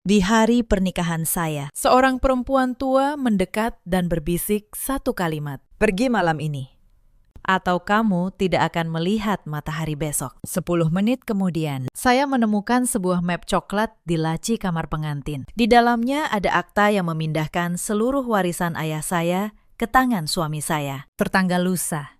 Di hari pernikahan saya, seorang perempuan tua mendekat dan berbisik satu kalimat. Pergi malam ini, atau kamu tidak akan melihat matahari besok. 10 menit kemudian, saya menemukan sebuah map coklat di laci kamar pengantin. Di dalamnya ada akta yang memindahkan seluruh warisan ayah saya ke tangan suami saya. Tertanggal lusa,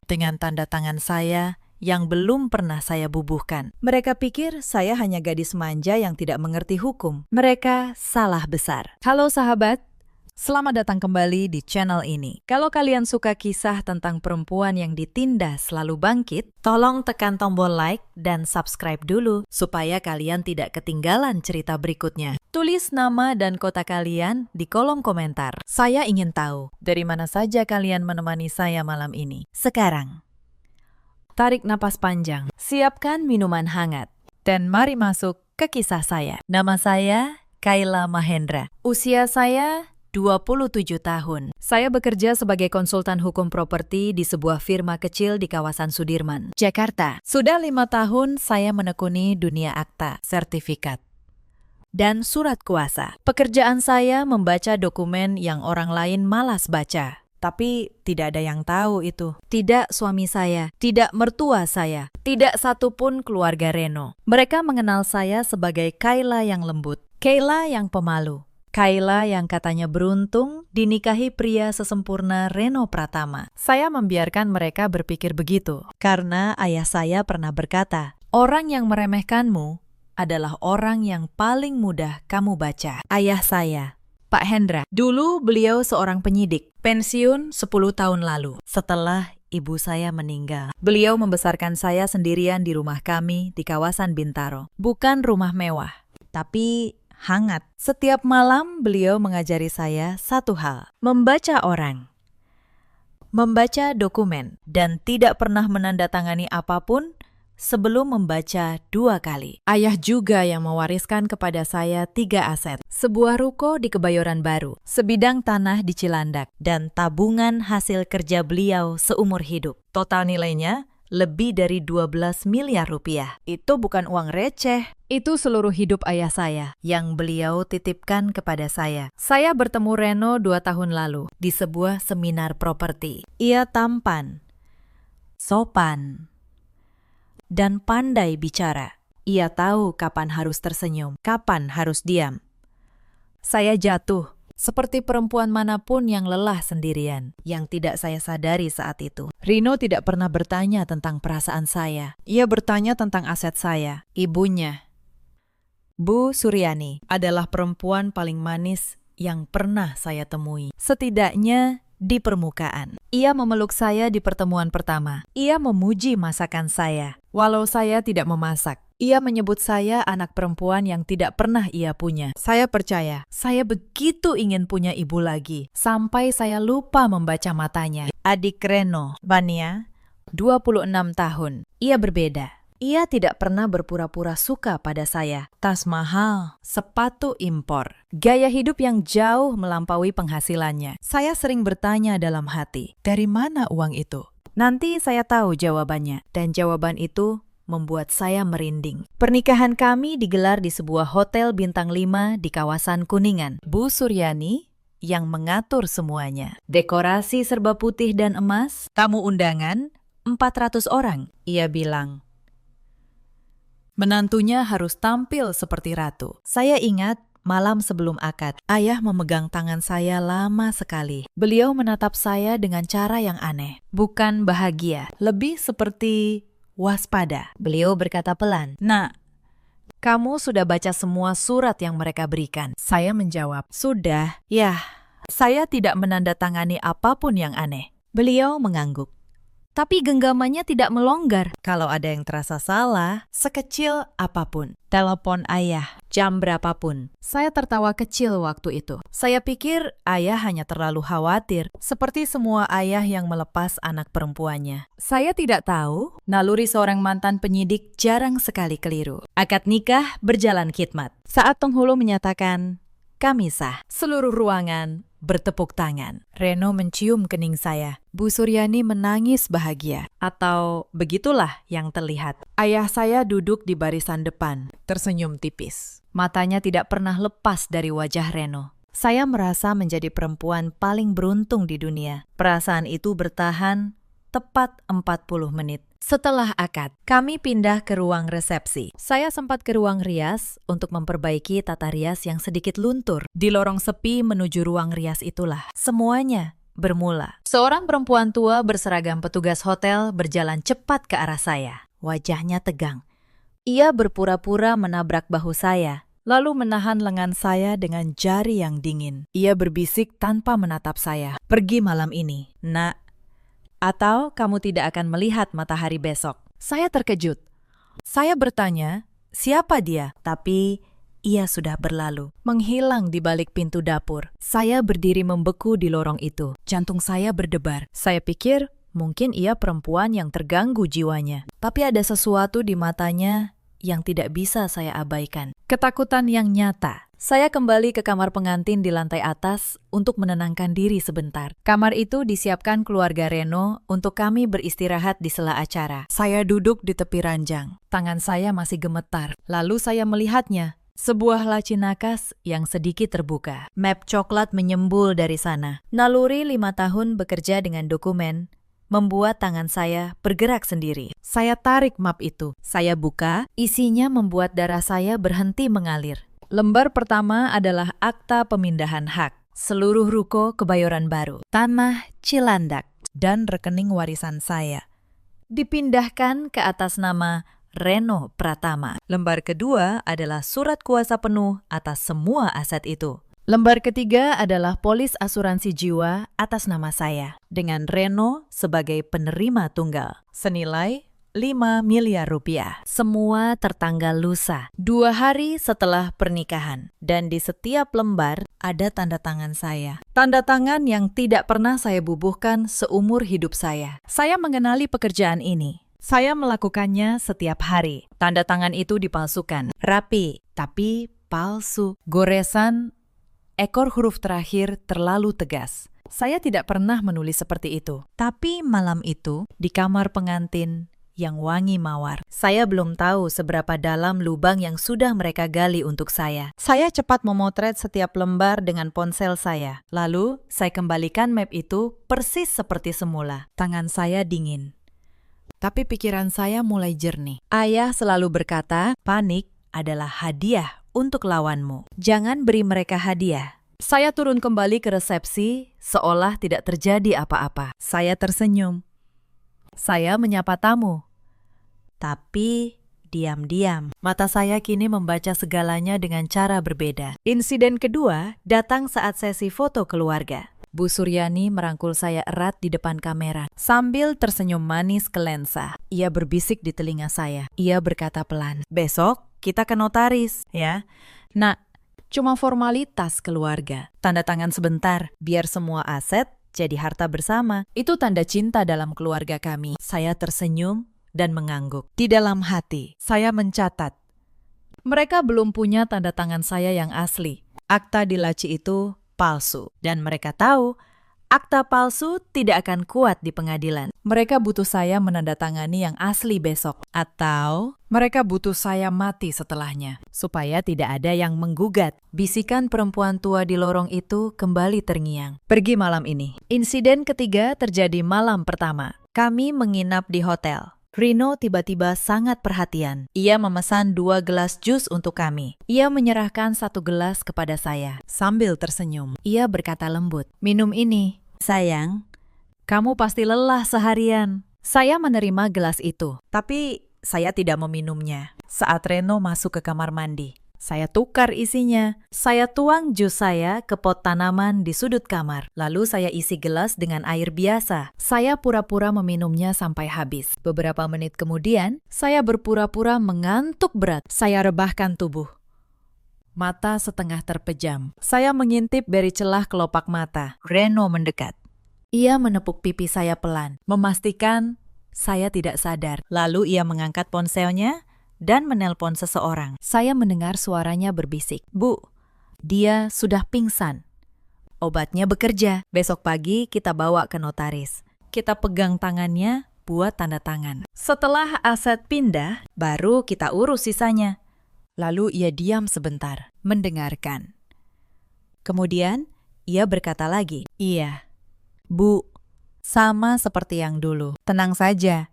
dengan tanda tangan saya yang belum pernah saya bubuhkan. Mereka pikir saya hanya gadis manja yang tidak mengerti hukum. Mereka salah besar. Halo sahabat, selamat datang kembali di channel ini. Kalau kalian suka kisah tentang perempuan yang ditindas selalu bangkit, tolong tekan tombol like dan subscribe dulu supaya kalian tidak ketinggalan cerita berikutnya. Tulis nama dan kota kalian di kolom komentar. Saya ingin tahu dari mana saja kalian menemani saya malam ini. Sekarang, tarik napas panjang, siapkan minuman hangat, dan mari masuk ke kisah saya. Nama saya Kayla Mahendra. Usia saya 27 tahun. Saya bekerja sebagai konsultan hukum properti di sebuah firma kecil di kawasan Sudirman, Jakarta. Sudah 5 tahun saya menekuni dunia akta, sertifikat, dan surat kuasa. Pekerjaan saya membaca dokumen yang orang lain malas baca. Tapi tidak ada yang tahu itu. Tidak suami saya, tidak mertua saya, tidak satupun keluarga Reno. Mereka mengenal saya sebagai Kayla yang lembut, Kayla yang pemalu, Kayla yang katanya beruntung dinikahi pria sesempurna Reno Pratama. Saya membiarkan mereka berpikir begitu, karena ayah saya pernah berkata, orang yang meremehkanmu adalah orang yang paling mudah kamu baca. Ayah saya, Pak Hendra. Dulu beliau seorang penyidik, pensiun 10 tahun lalu. Setelah ibu saya meninggal, beliau membesarkan saya sendirian di rumah kami di kawasan Bintaro. Bukan rumah mewah, tapi hangat. Setiap malam beliau mengajari saya satu hal, membaca orang, membaca dokumen, dan tidak pernah menandatangani apapun sebelum membaca 2 kali. Ayah juga yang mewariskan kepada saya 3 aset. Sebuah ruko di Kebayoran Baru, sebidang tanah di Cilandak, dan tabungan hasil kerja beliau seumur hidup. Total nilainya lebih dari 12 miliar rupiah. Itu bukan uang receh. Itu seluruh hidup ayah saya yang beliau titipkan kepada saya. Saya bertemu Reno 2 tahun lalu di sebuah seminar properti. Ia tampan, sopan, dan pandai bicara. Ia tahu kapan harus tersenyum, kapan harus diam. Saya jatuh, seperti perempuan manapun yang lelah sendirian, yang tidak saya sadari saat itu. Rino tidak pernah bertanya tentang perasaan saya. Ia bertanya tentang aset saya. Ibunya, Bu Suryani, adalah perempuan paling manis yang pernah saya temui. Setidaknya di permukaan. Ia memeluk saya di pertemuan pertama. Ia memuji masakan saya, walau saya tidak memasak. Ia menyebut saya anak perempuan yang tidak pernah ia punya. Saya percaya, saya begitu ingin punya ibu lagi, sampai saya lupa membaca matanya. Adik Reno, Vania, 26 tahun. Ia berbeda. Ia tidak pernah berpura-pura suka pada saya. Tas mahal, sepatu impor, gaya hidup yang jauh melampaui penghasilannya. Saya sering bertanya dalam hati, dari mana uang itu? Nanti saya tahu jawabannya, dan jawaban itu membuat saya merinding. Pernikahan kami digelar di sebuah hotel bintang 5 di kawasan Kuningan. Bu Suryani yang mengatur semuanya. Dekorasi serba putih dan emas, tamu undangan 400 orang. Ia bilang, menantunya harus tampil seperti ratu. Saya ingat malam sebelum akad, ayah memegang tangan saya lama sekali. Beliau menatap saya dengan cara yang aneh. Bukan bahagia, lebih seperti waspada. Beliau berkata pelan, "Nak, kamu sudah baca semua surat yang mereka berikan?" Saya menjawab, "Sudah." "Ya, saya tidak menandatangani apapun yang aneh." Beliau mengangguk, tapi genggamannya tidak melonggar. Kalau ada yang terasa salah, sekecil apapun, telepon ayah, jam berapapun. Saya tertawa kecil waktu itu. Saya pikir ayah hanya terlalu khawatir, seperti semua ayah yang melepas anak perempuannya. Saya tidak tahu, naluri seorang mantan penyidik jarang sekali keliru. Akad nikah berjalan khidmat. Saat penghulu menyatakan, kami sah, seluruh ruangan bertepuk tangan. Reno mencium kening saya. Bu Suryani menangis bahagia. Atau begitulah yang terlihat. Ayah saya duduk di barisan depan, tersenyum tipis. Matanya tidak pernah lepas dari wajah Reno. Saya merasa menjadi perempuan paling beruntung di dunia. Perasaan itu bertahan tepat 40 menit. Setelah akad, kami pindah ke ruang resepsi. Saya sempat ke ruang rias untuk memperbaiki tata rias yang sedikit luntur. Di lorong sepi menuju ruang rias itulah semuanya bermula. Seorang perempuan tua berseragam petugas hotel berjalan cepat ke arah saya. Wajahnya tegang. Ia berpura-pura menabrak bahu saya, lalu menahan lengan saya dengan jari yang dingin. Ia berbisik tanpa menatap saya. Pergi malam ini, nak. Atau kamu tidak akan melihat matahari besok. Saya terkejut. Saya bertanya, siapa dia? Tapi ia sudah berlalu, menghilang di balik pintu dapur. Saya berdiri membeku di lorong itu. Jantung saya berdebar. Saya pikir mungkin ia perempuan yang terganggu jiwanya. Tapi ada sesuatu di matanya yang tidak bisa saya abaikan. Ketakutan yang nyata. Saya kembali ke kamar pengantin di lantai atas untuk menenangkan diri sebentar. Kamar itu disiapkan keluarga Reno untuk kami beristirahat di sela acara. Saya duduk di tepi ranjang. Tangan saya masih gemetar. Lalu saya melihatnya. Sebuah laci nakas yang sedikit terbuka. Map coklat menyembul dari sana. Naluri 5 tahun bekerja dengan dokumen membuat tangan saya bergerak sendiri. Saya tarik map itu. Saya buka, isinya membuat darah saya berhenti mengalir. Lembar pertama adalah akta pemindahan hak, seluruh ruko Kebayoran Baru, tanah Cilandak, dan rekening warisan saya. Dipindahkan ke atas nama Reno Pratama. Lembar kedua adalah surat kuasa penuh atas semua aset itu. Lembar ketiga adalah polis asuransi jiwa atas nama saya, dengan Reno sebagai penerima tunggal, senilai 5 miliar rupiah. Semua tertanggal lusa, 2 hari setelah pernikahan. Dan di setiap lembar ada tanda tangan saya. Tanda tangan yang tidak pernah saya bubuhkan seumur hidup saya. Saya mengenali pekerjaan ini. Saya melakukannya setiap hari. Tanda tangan itu dipalsukan. Rapi, tapi palsu. Goresan ekor huruf terakhir terlalu tegas. Saya tidak pernah menulis seperti itu. Tapi malam itu, di kamar pengantin yang wangi mawar, saya belum tahu seberapa dalam lubang yang sudah mereka gali untuk saya. Saya cepat memotret setiap lembar dengan ponsel saya. Lalu, saya kembalikan map itu persis seperti semula. Tangan saya dingin. Tapi pikiran saya mulai jernih. Ayah selalu berkata, panik adalah hadiah untuk lawanmu. Jangan beri mereka hadiah. Saya turun kembali ke resepsi, seolah tidak terjadi apa-apa. Saya tersenyum. Saya menyapa tamu. Tapi diam-diam, mata saya kini membaca segalanya dengan cara berbeda. Insiden kedua datang saat sesi foto keluarga. Bu Suryani merangkul saya erat di depan kamera, sambil tersenyum manis ke lensa. Ia berbisik di telinga saya. Ia berkata pelan, besok kita ke notaris, ya. Nah, cuma formalitas keluarga. Tanda tangan sebentar, biar semua aset jadi harta bersama. Itu tanda cinta dalam keluarga kami. Saya tersenyum dan mengangguk. Di dalam hati, saya mencatat. Mereka belum punya tanda tangan saya yang asli. Akta di laci itu palsu. Dan mereka tahu, akta palsu tidak akan kuat di pengadilan. Mereka butuh saya menandatangani yang asli besok. Atau mereka butuh saya mati setelahnya, supaya tidak ada yang menggugat. Bisikan perempuan tua di lorong itu kembali terngiang. Pergi malam ini. Insiden ketiga terjadi malam pertama. Kami menginap di hotel. Rino tiba-tiba sangat perhatian. Ia memesan 2 gelas jus untuk kami. Ia menyerahkan 1 gelas kepada saya, sambil tersenyum. Ia berkata lembut, minum ini. Sayang, kamu pasti lelah seharian. Saya menerima gelas itu, tapi saya tidak meminumnya. Saat Reno masuk ke kamar mandi, saya tukar isinya. Saya tuang jus saya ke pot tanaman di sudut kamar. Lalu saya isi gelas dengan air biasa. Saya pura-pura meminumnya sampai habis. Beberapa menit kemudian, saya berpura-pura mengantuk berat. Saya rebahkan tubuh. Mata setengah terpejam. Saya mengintip dari celah kelopak mata. Reno mendekat. Ia menepuk pipi saya pelan, memastikan saya tidak sadar. Lalu ia mengangkat ponselnya dan menelpon seseorang. Saya mendengar suaranya berbisik. Bu, dia sudah pingsan. Obatnya bekerja. Besok pagi kita bawa ke notaris. Kita pegang tangannya, buat tanda tangan. Setelah aset pindah, baru kita urus sisanya. Lalu ia diam sebentar, mendengarkan. Kemudian, ia berkata lagi, "Iya, Bu, sama seperti yang dulu. Tenang saja.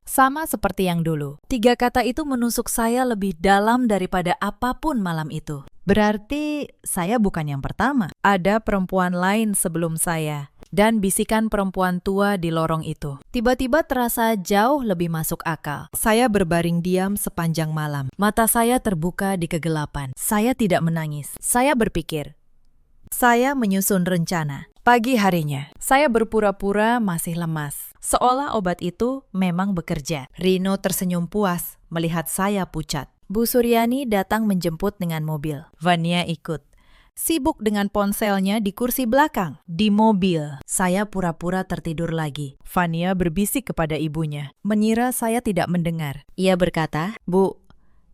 Sama seperti yang dulu." 3 kata itu menusuk saya lebih dalam daripada apapun malam itu. Berarti saya bukan yang pertama. Ada perempuan lain sebelum saya. Dan bisikan perempuan tua di lorong itu tiba-tiba terasa jauh lebih masuk akal. Saya berbaring diam sepanjang malam. Mata saya terbuka di kegelapan. Saya tidak menangis. Saya berpikir. Saya menyusun rencana. Pagi harinya, saya berpura-pura masih lemas. Seolah obat itu memang bekerja. Rino tersenyum puas melihat saya pucat. Bu Suryani datang menjemput dengan mobil. Vania ikut. Sibuk dengan ponselnya di kursi belakang. Di mobil, saya pura-pura tertidur lagi. Vania berbisik kepada ibunya, mengira saya tidak mendengar. Ia berkata, "Bu,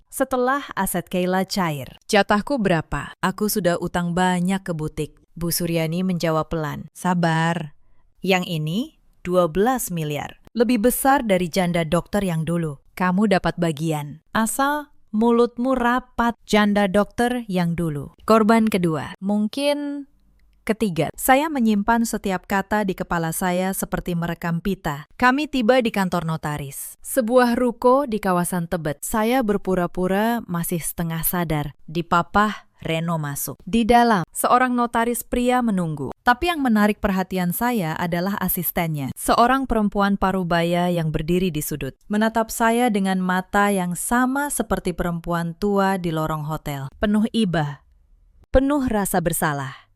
setelah aset Kayla cair, jatahku berapa? Aku sudah utang banyak ke butik." Bu Suryani menjawab pelan, "Sabar. Yang ini 12 miliar. Lebih besar dari janda dokter yang dulu. Kamu dapat bagian. Asal mulutmu rapat, janda dokter yang dulu." Korban kedua, mungkin ketiga. Saya menyimpan setiap kata di kepala saya seperti merekam pita. Kami tiba di kantor notaris. Sebuah ruko di kawasan Tebet. Saya berpura-pura masih setengah sadar. Dipapah, Reno masuk. Di dalam, seorang notaris pria menunggu. Tapi yang menarik perhatian saya adalah asistennya. Seorang perempuan parubaya yang berdiri di sudut. Menatap saya dengan mata yang sama seperti perempuan tua di lorong hotel. Penuh iba, penuh rasa bersalah.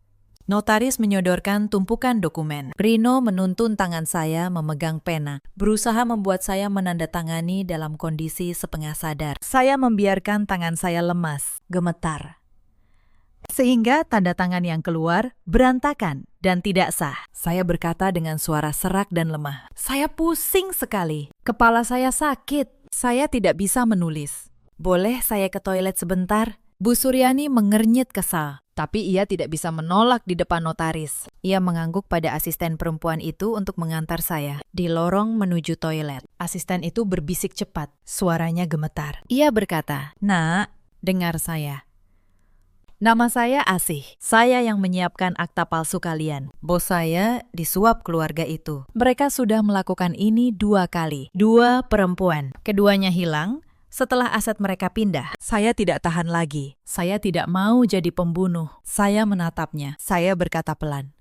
Notaris menyodorkan tumpukan dokumen. Rino menuntun tangan saya memegang pena, berusaha membuat saya menandatangani dalam kondisi setengah sadar. Saya membiarkan tangan saya lemas, gemetar. Sehingga tanda tangan yang keluar berantakan dan tidak sah. Saya berkata dengan suara serak dan lemah. Saya pusing sekali. Kepala saya sakit. Saya tidak bisa menulis. Boleh saya ke toilet sebentar? Bu Suryani mengernyit kesal. Tapi ia tidak bisa menolak di depan notaris. Ia mengangguk pada asisten perempuan itu untuk mengantar saya di lorong menuju toilet. Asisten itu berbisik cepat, suaranya gemetar. Ia berkata, "Nak, dengar saya. Nama saya Asih. Saya yang menyiapkan akta palsu kalian. Bos saya disuap keluarga itu. Mereka sudah melakukan ini 2 kali. 2 perempuan. Keduanya hilang setelah aset mereka pindah. Saya tidak tahan lagi. Saya tidak mau jadi pembunuh." Saya menatapnya. Saya berkata pelan,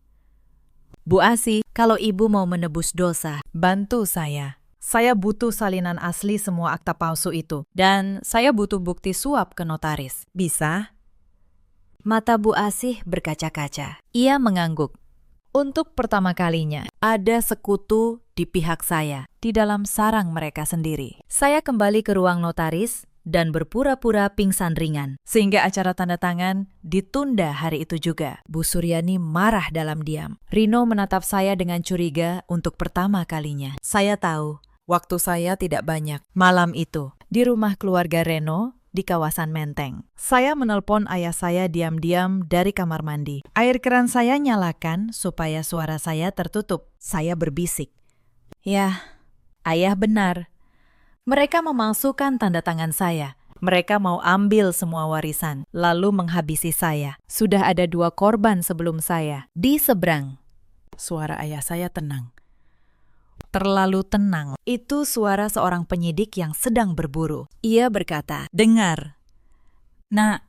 "Bu Asih, kalau ibu mau menebus dosa, bantu saya. Saya butuh salinan asli semua akta palsu itu. Dan saya butuh bukti suap ke notaris. Bisa?" Mata Bu Asih berkaca-kaca. Ia mengangguk. Untuk pertama kalinya, ada sekutu di pihak saya, di dalam sarang mereka sendiri. Saya kembali ke ruang notaris dan berpura-pura pingsan ringan, sehingga acara tanda tangan ditunda hari itu juga. Bu Suryani marah dalam diam. Rino menatap saya dengan curiga untuk pertama kalinya. Saya tahu, waktu saya tidak banyak. Malam itu, di rumah keluarga Reno, di kawasan Menteng. Saya menelpon ayah saya diam-diam dari kamar mandi. Air keran saya nyalakan supaya suara saya tertutup. Saya berbisik, "Ya, ayah benar. Mereka memalsukan tanda tangan saya. Mereka mau ambil semua warisan, lalu menghabisi saya. Sudah ada 2 korban sebelum saya. Di seberang." Suara ayah saya tenang. Terlalu tenang. Itu suara seorang penyidik yang sedang berburu. Ia berkata, "Dengar, Nak,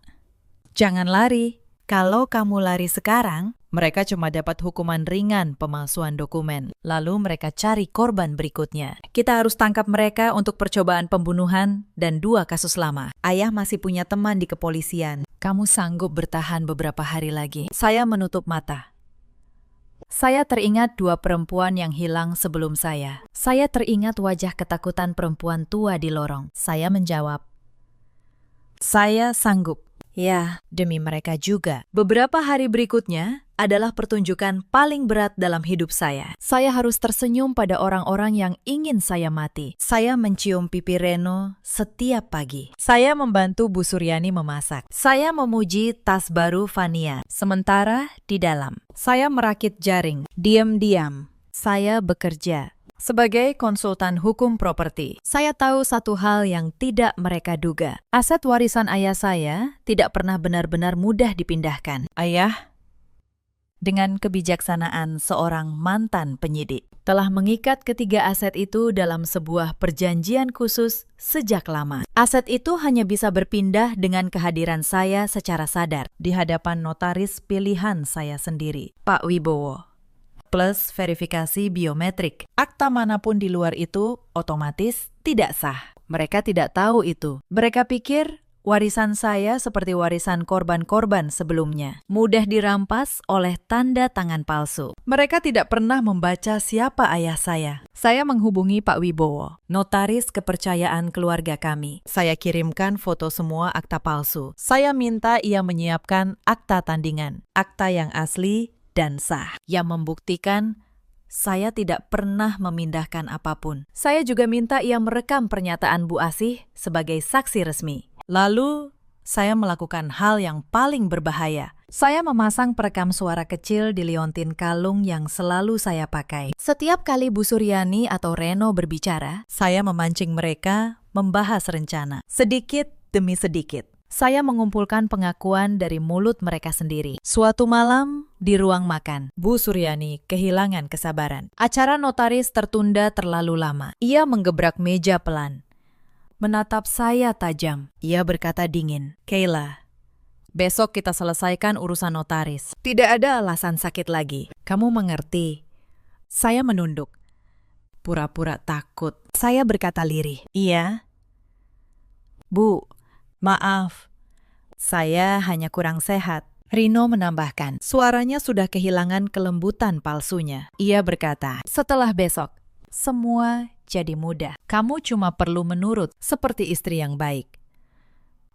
jangan lari. Kalau kamu lari sekarang, mereka cuma dapat hukuman ringan pemalsuan dokumen. Lalu mereka cari korban berikutnya. Kita harus tangkap mereka untuk percobaan pembunuhan dan 2 kasus lama. Ayah masih punya teman di kepolisian. Kamu sanggup bertahan beberapa hari lagi." Saya menutup mata. Saya teringat 2 perempuan yang hilang sebelum saya. Saya teringat wajah ketakutan perempuan tua di lorong. Saya menjawab, "Saya sanggup." Ya, demi mereka juga. Beberapa hari berikutnya adalah pertunjukan paling berat dalam hidup saya. Saya harus tersenyum pada orang-orang yang ingin saya mati. Saya mencium pipi Reno setiap pagi. Saya membantu Bu Suryani memasak. Saya memuji tas baru Vania. Sementara di dalam, saya merakit jaring. Diam-diam, saya bekerja. Sebagai konsultan hukum properti, saya tahu satu hal yang tidak mereka duga. Aset warisan ayah saya tidak pernah benar-benar mudah dipindahkan. Ayah, dengan kebijaksanaan seorang mantan penyidik, telah mengikat ketiga aset itu dalam sebuah perjanjian khusus sejak lama. Aset itu hanya bisa berpindah dengan kehadiran saya secara sadar di hadapan notaris pilihan saya sendiri, Pak Wibowo, plus verifikasi biometrik. Akta manapun di luar itu otomatis tidak sah. Mereka tidak tahu itu. Mereka pikir warisan saya seperti warisan korban-korban sebelumnya, mudah dirampas oleh tanda tangan palsu. Mereka tidak pernah membaca siapa ayah saya. Saya menghubungi Pak Wibowo, notaris kepercayaan keluarga kami. Saya kirimkan foto semua akta palsu. Saya minta ia menyiapkan akta tandingan, akta yang asli dan sah, yang membuktikan saya tidak pernah memindahkan apapun. Saya juga minta ia merekam pernyataan Bu Asih sebagai saksi resmi. Lalu, saya melakukan hal yang paling berbahaya. Saya memasang perekam suara kecil di liontin kalung yang selalu saya pakai. Setiap kali Bu Suryani atau Reno berbicara, saya memancing mereka membahas rencana. Sedikit demi sedikit, saya mengumpulkan pengakuan dari mulut mereka sendiri. Suatu malam, di ruang makan, Bu Suryani kehilangan kesabaran. Acara notaris tertunda terlalu lama. Ia menggebrak meja pelan, menatap saya tajam. Ia berkata dingin, "Kayla, besok kita selesaikan urusan notaris. Tidak ada alasan sakit lagi. Kamu mengerti?" Saya menunduk, pura-pura takut. Saya berkata lirih, "Iya." "Bu, maaf, saya hanya kurang sehat." Rino menambahkan, suaranya sudah kehilangan kelembutan palsunya. Ia berkata, "Setelah besok, semua jadi mudah. Kamu cuma perlu menurut seperti istri yang baik.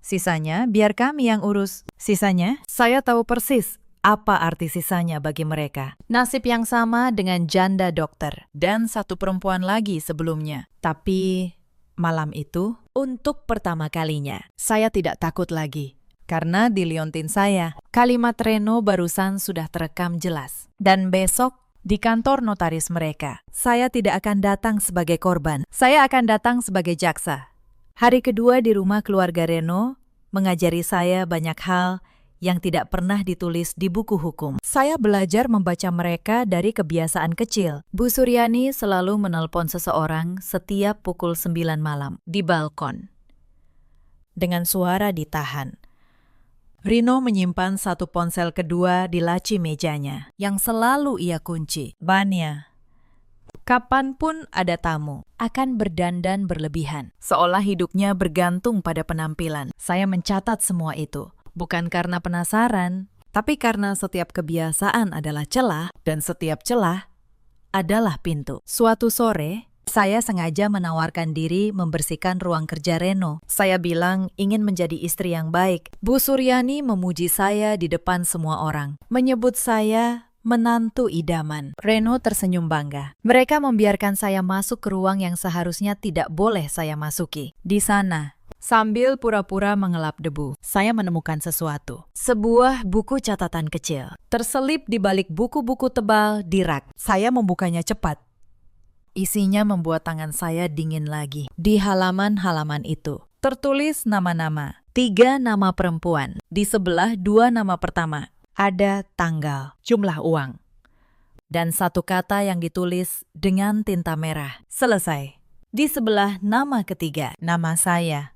Sisanya biar kami yang urus. Sisanya, saya tahu persis apa arti sisanya bagi mereka. Nasib yang sama dengan janda dokter dan satu perempuan lagi sebelumnya. Tapi malam itu, untuk pertama kalinya, saya tidak takut lagi. Karena di liontin saya, kalimat Reno barusan sudah terekam jelas. Dan besok, di kantor notaris mereka, saya tidak akan datang sebagai korban. Saya akan datang sebagai jaksa. Hari kedua di rumah keluarga Reno mengajari saya banyak hal yang tidak pernah ditulis di buku hukum. Saya belajar membaca mereka dari kebiasaan kecil. Bu Suryani selalu menelpon seseorang setiap pukul 9 malam di balkon, dengan suara ditahan. Rino menyimpan satu ponsel kedua di laci mejanya, yang selalu ia kunci. Vanya, kapanpun ada tamu, akan berdandan berlebihan, seolah hidupnya bergantung pada penampilan. Saya mencatat semua itu, bukan karena penasaran, tapi karena setiap kebiasaan adalah celah, dan setiap celah adalah pintu. Suatu sore, saya sengaja menawarkan diri membersihkan ruang kerja Reno. Saya bilang ingin menjadi istri yang baik. Bu Suryani memuji saya di depan semua orang, menyebut saya menantu idaman. Reno tersenyum bangga. Mereka membiarkan saya masuk ke ruang yang seharusnya tidak boleh saya masuki. Di sana, sambil pura-pura mengelap debu, saya menemukan sesuatu. Sebuah buku catatan kecil, terselip di balik buku-buku tebal di rak. Saya membukanya cepat. Isinya membuat tangan saya dingin lagi. Di halaman-halaman itu, tertulis nama-nama. 3 nama perempuan. Di sebelah 2 nama pertama, ada tanggal, jumlah uang, dan satu kata yang ditulis dengan tinta merah. Selesai. Di sebelah nama ketiga, nama saya,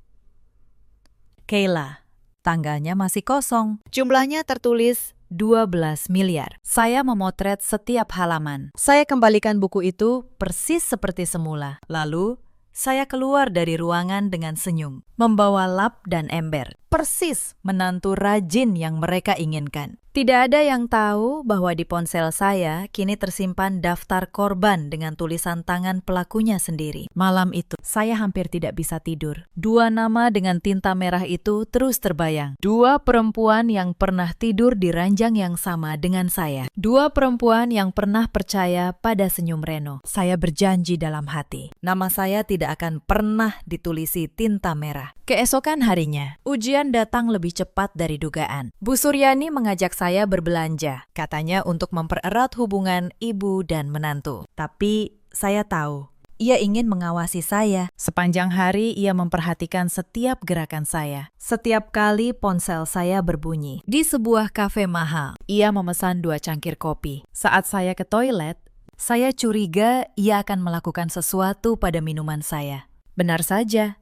Kayla. Tanggalnya masih kosong. Jumlahnya tertulis 12 miliar. Saya memotret setiap halaman. Saya kembalikan buku itu persis seperti semula. Lalu, saya keluar dari ruangan dengan senyum, membawa lap dan ember. Persis menantu rajin yang mereka inginkan. Tidak ada yang tahu bahwa di ponsel saya kini tersimpan daftar korban dengan tulisan tangan pelakunya sendiri. Malam itu, saya hampir tidak bisa tidur. 2 nama dengan tinta merah itu terus terbayang. 2 perempuan yang pernah tidur di ranjang yang sama dengan saya. 2 perempuan yang pernah percaya pada senyum Reno. Saya berjanji dalam hati, nama saya tidak akan pernah ditulisi tinta merah. Keesokan harinya, ujian datang lebih cepat dari dugaan. Bu Suryani mengajak saya berbelanja, katanya untuk mempererat hubungan ibu dan menantu. Tapi saya tahu. Ia ingin mengawasi saya. Sepanjang hari ia memperhatikan setiap gerakan saya. Setiap kali ponsel saya berbunyi. Di sebuah kafe mahal, ia memesan 2 cangkir kopi. Saat saya ke toilet, saya curiga ia akan melakukan sesuatu pada minuman saya. Benar saja.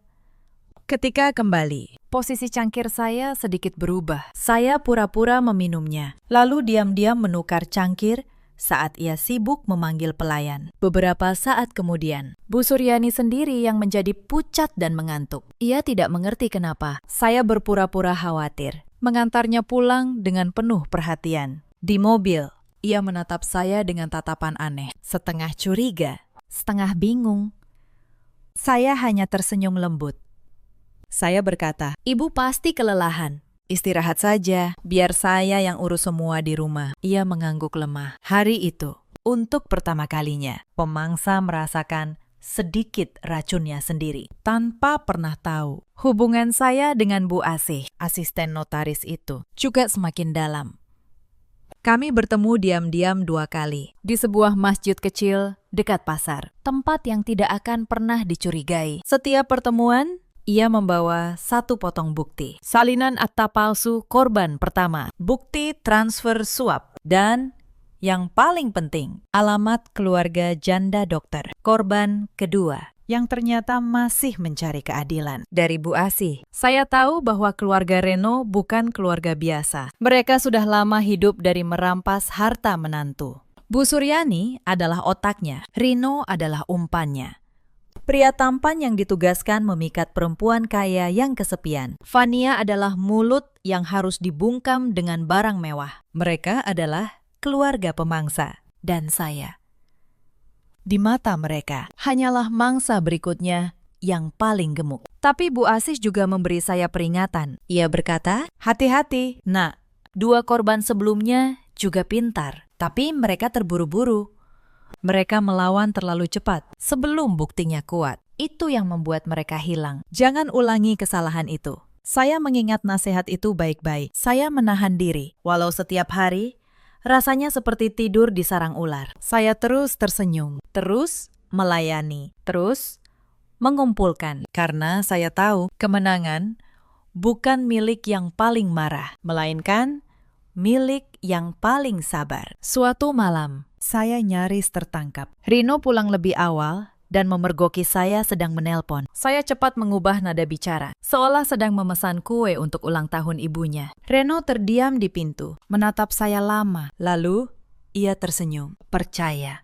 Ketika kembali, posisi cangkir saya sedikit berubah. Saya pura-pura meminumnya, lalu diam-diam menukar cangkir saat ia sibuk memanggil pelayan. Beberapa saat kemudian, Bu Suryani sendiri yang menjadi pucat dan mengantuk. Ia tidak mengerti kenapa. Saya berpura-pura khawatir, mengantarnya pulang dengan penuh perhatian. Di mobil, ia menatap saya dengan tatapan aneh, setengah curiga, setengah bingung. Saya hanya tersenyum lembut. Saya berkata, "Ibu pasti kelelahan. Istirahat saja, biar saya yang urus semua di rumah." Ia mengangguk lemah. Hari itu, untuk pertama kalinya, pemangsa merasakan sedikit racunnya sendiri, tanpa pernah tahu. Hubungan saya dengan Bu Asih, asisten notaris itu, juga semakin dalam. Kami bertemu diam-diam 2 kali, di sebuah masjid kecil dekat pasar, tempat yang tidak akan pernah dicurigai. Setiap pertemuan, ia membawa 1 potong bukti. Salinan akta palsu korban pertama, bukti transfer suap, dan yang paling penting, alamat keluarga janda dokter, korban kedua, yang ternyata masih mencari keadilan. Dari Bu Asih, saya tahu bahwa keluarga Reno bukan keluarga biasa. Mereka sudah lama hidup dari merampas harta menantu. Bu Suryani adalah otaknya, Rino adalah umpannya. Pria tampan yang ditugaskan memikat perempuan kaya yang kesepian. Fania adalah mulut yang harus dibungkam dengan barang mewah. Mereka adalah keluarga pemangsa. Dan saya, di mata mereka, hanyalah mangsa berikutnya yang paling gemuk. Tapi Bu Asih juga memberi saya peringatan. Ia berkata, "Hati-hati, nak. 2 korban sebelumnya juga pintar, tapi mereka terburu-buru. Mereka melawan terlalu cepat sebelum buktinya kuat. Itu yang membuat mereka hilang. Jangan ulangi kesalahan itu." Saya mengingat nasihat itu baik-baik. Saya menahan diri, walau setiap hari rasanya seperti tidur di sarang ular. Saya terus tersenyum, terus melayani, terus mengumpulkan. Karena saya tahu kemenangan bukan milik yang paling marah, melainkan milik yang paling sabar. Suatu malam, saya nyaris tertangkap. Rino pulang lebih awal dan memergoki saya sedang menelpon. Saya cepat mengubah nada bicara, seolah sedang memesan kue untuk ulang tahun ibunya. Reno terdiam di pintu, menatap saya lama. Lalu, ia tersenyum. Percaya.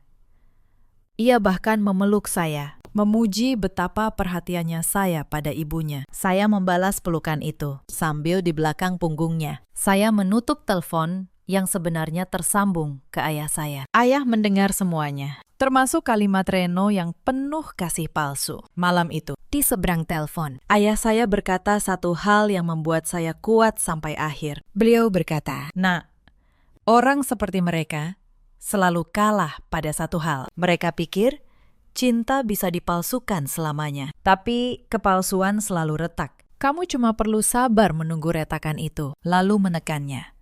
Ia bahkan memeluk saya, memuji betapa perhatiannya saya pada ibunya. Saya membalas pelukan itu, sambil di belakang punggungnya. Saya menutup telepon yang sebenarnya tersambung ke ayah saya. Ayah mendengar semuanya, termasuk kalimat Reno yang penuh kasih palsu. Malam itu, di seberang telepon, ayah saya berkata satu hal yang membuat saya kuat sampai akhir. Beliau berkata, "Nak, orang seperti mereka selalu kalah pada satu hal. Mereka pikir cinta bisa dipalsukan selamanya, tapi kepalsuan selalu retak. Kamu cuma perlu sabar menunggu retakan itu, lalu menekannya."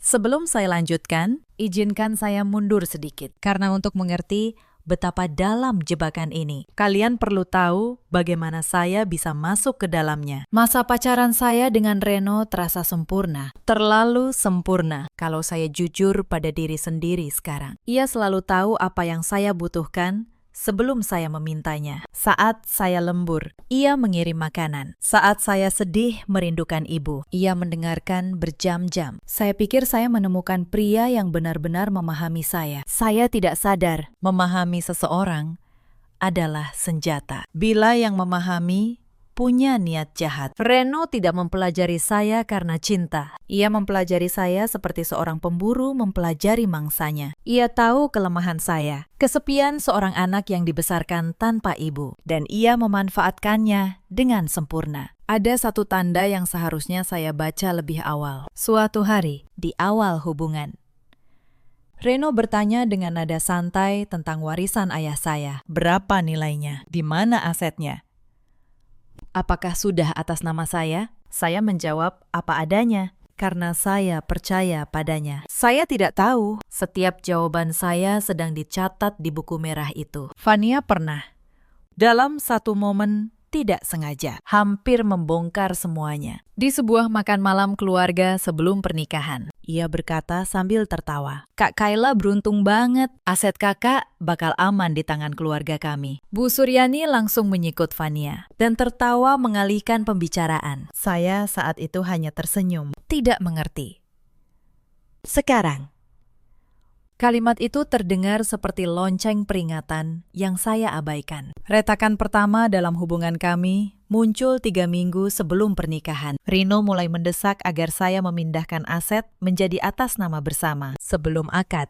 Sebelum saya lanjutkan, izinkan saya mundur sedikit. Karena untuk mengerti betapa dalam jebakan ini, kalian perlu tahu bagaimana saya bisa masuk ke dalamnya. Masa pacaran saya dengan Reno terasa sempurna. Terlalu sempurna kalau saya jujur pada diri sendiri sekarang. Ia selalu tahu apa yang saya butuhkan sebelum saya memintanya. Saat saya lembur, ia mengirim makanan. Saat saya sedih merindukan ibu, ia mendengarkan berjam-jam. Saya pikir saya menemukan pria yang benar-benar memahami saya. Saya tidak sadar memahami seseorang adalah senjata. Bila yang memahami punya niat jahat. Reno tidak mempelajari saya karena cinta. Ia mempelajari saya seperti seorang pemburu mempelajari mangsanya. Ia tahu kelemahan saya, kesepian seorang anak yang dibesarkan tanpa ibu, dan ia memanfaatkannya dengan sempurna. Ada satu tanda yang seharusnya saya baca lebih awal. Suatu hari, di awal hubungan, Reno bertanya dengan nada santai tentang warisan ayah saya. Berapa nilainya? Di mana asetnya? Apakah sudah atas nama saya? Saya menjawab apa adanya. karena saya percaya padanya. Saya tidak tahu. Setiap jawaban saya sedang dicatat di buku merah itu. Fania pernah, dalam satu momen tidak sengaja, hampir membongkar semuanya. Di sebuah makan malam keluarga sebelum pernikahan, ia berkata sambil tertawa, "Kak Kayla beruntung banget. Aset kakak bakal aman di tangan keluarga kami." Bu Suryani langsung menyikut Fania dan tertawa mengalihkan pembicaraan. Saya saat itu hanya tersenyum, tidak mengerti. Sekarang, kalimat itu terdengar seperti lonceng peringatan yang saya abaikan. Retakan pertama dalam hubungan kami muncul 3 minggu sebelum pernikahan. Rino mulai mendesak agar saya memindahkan aset menjadi atas nama bersama sebelum akad.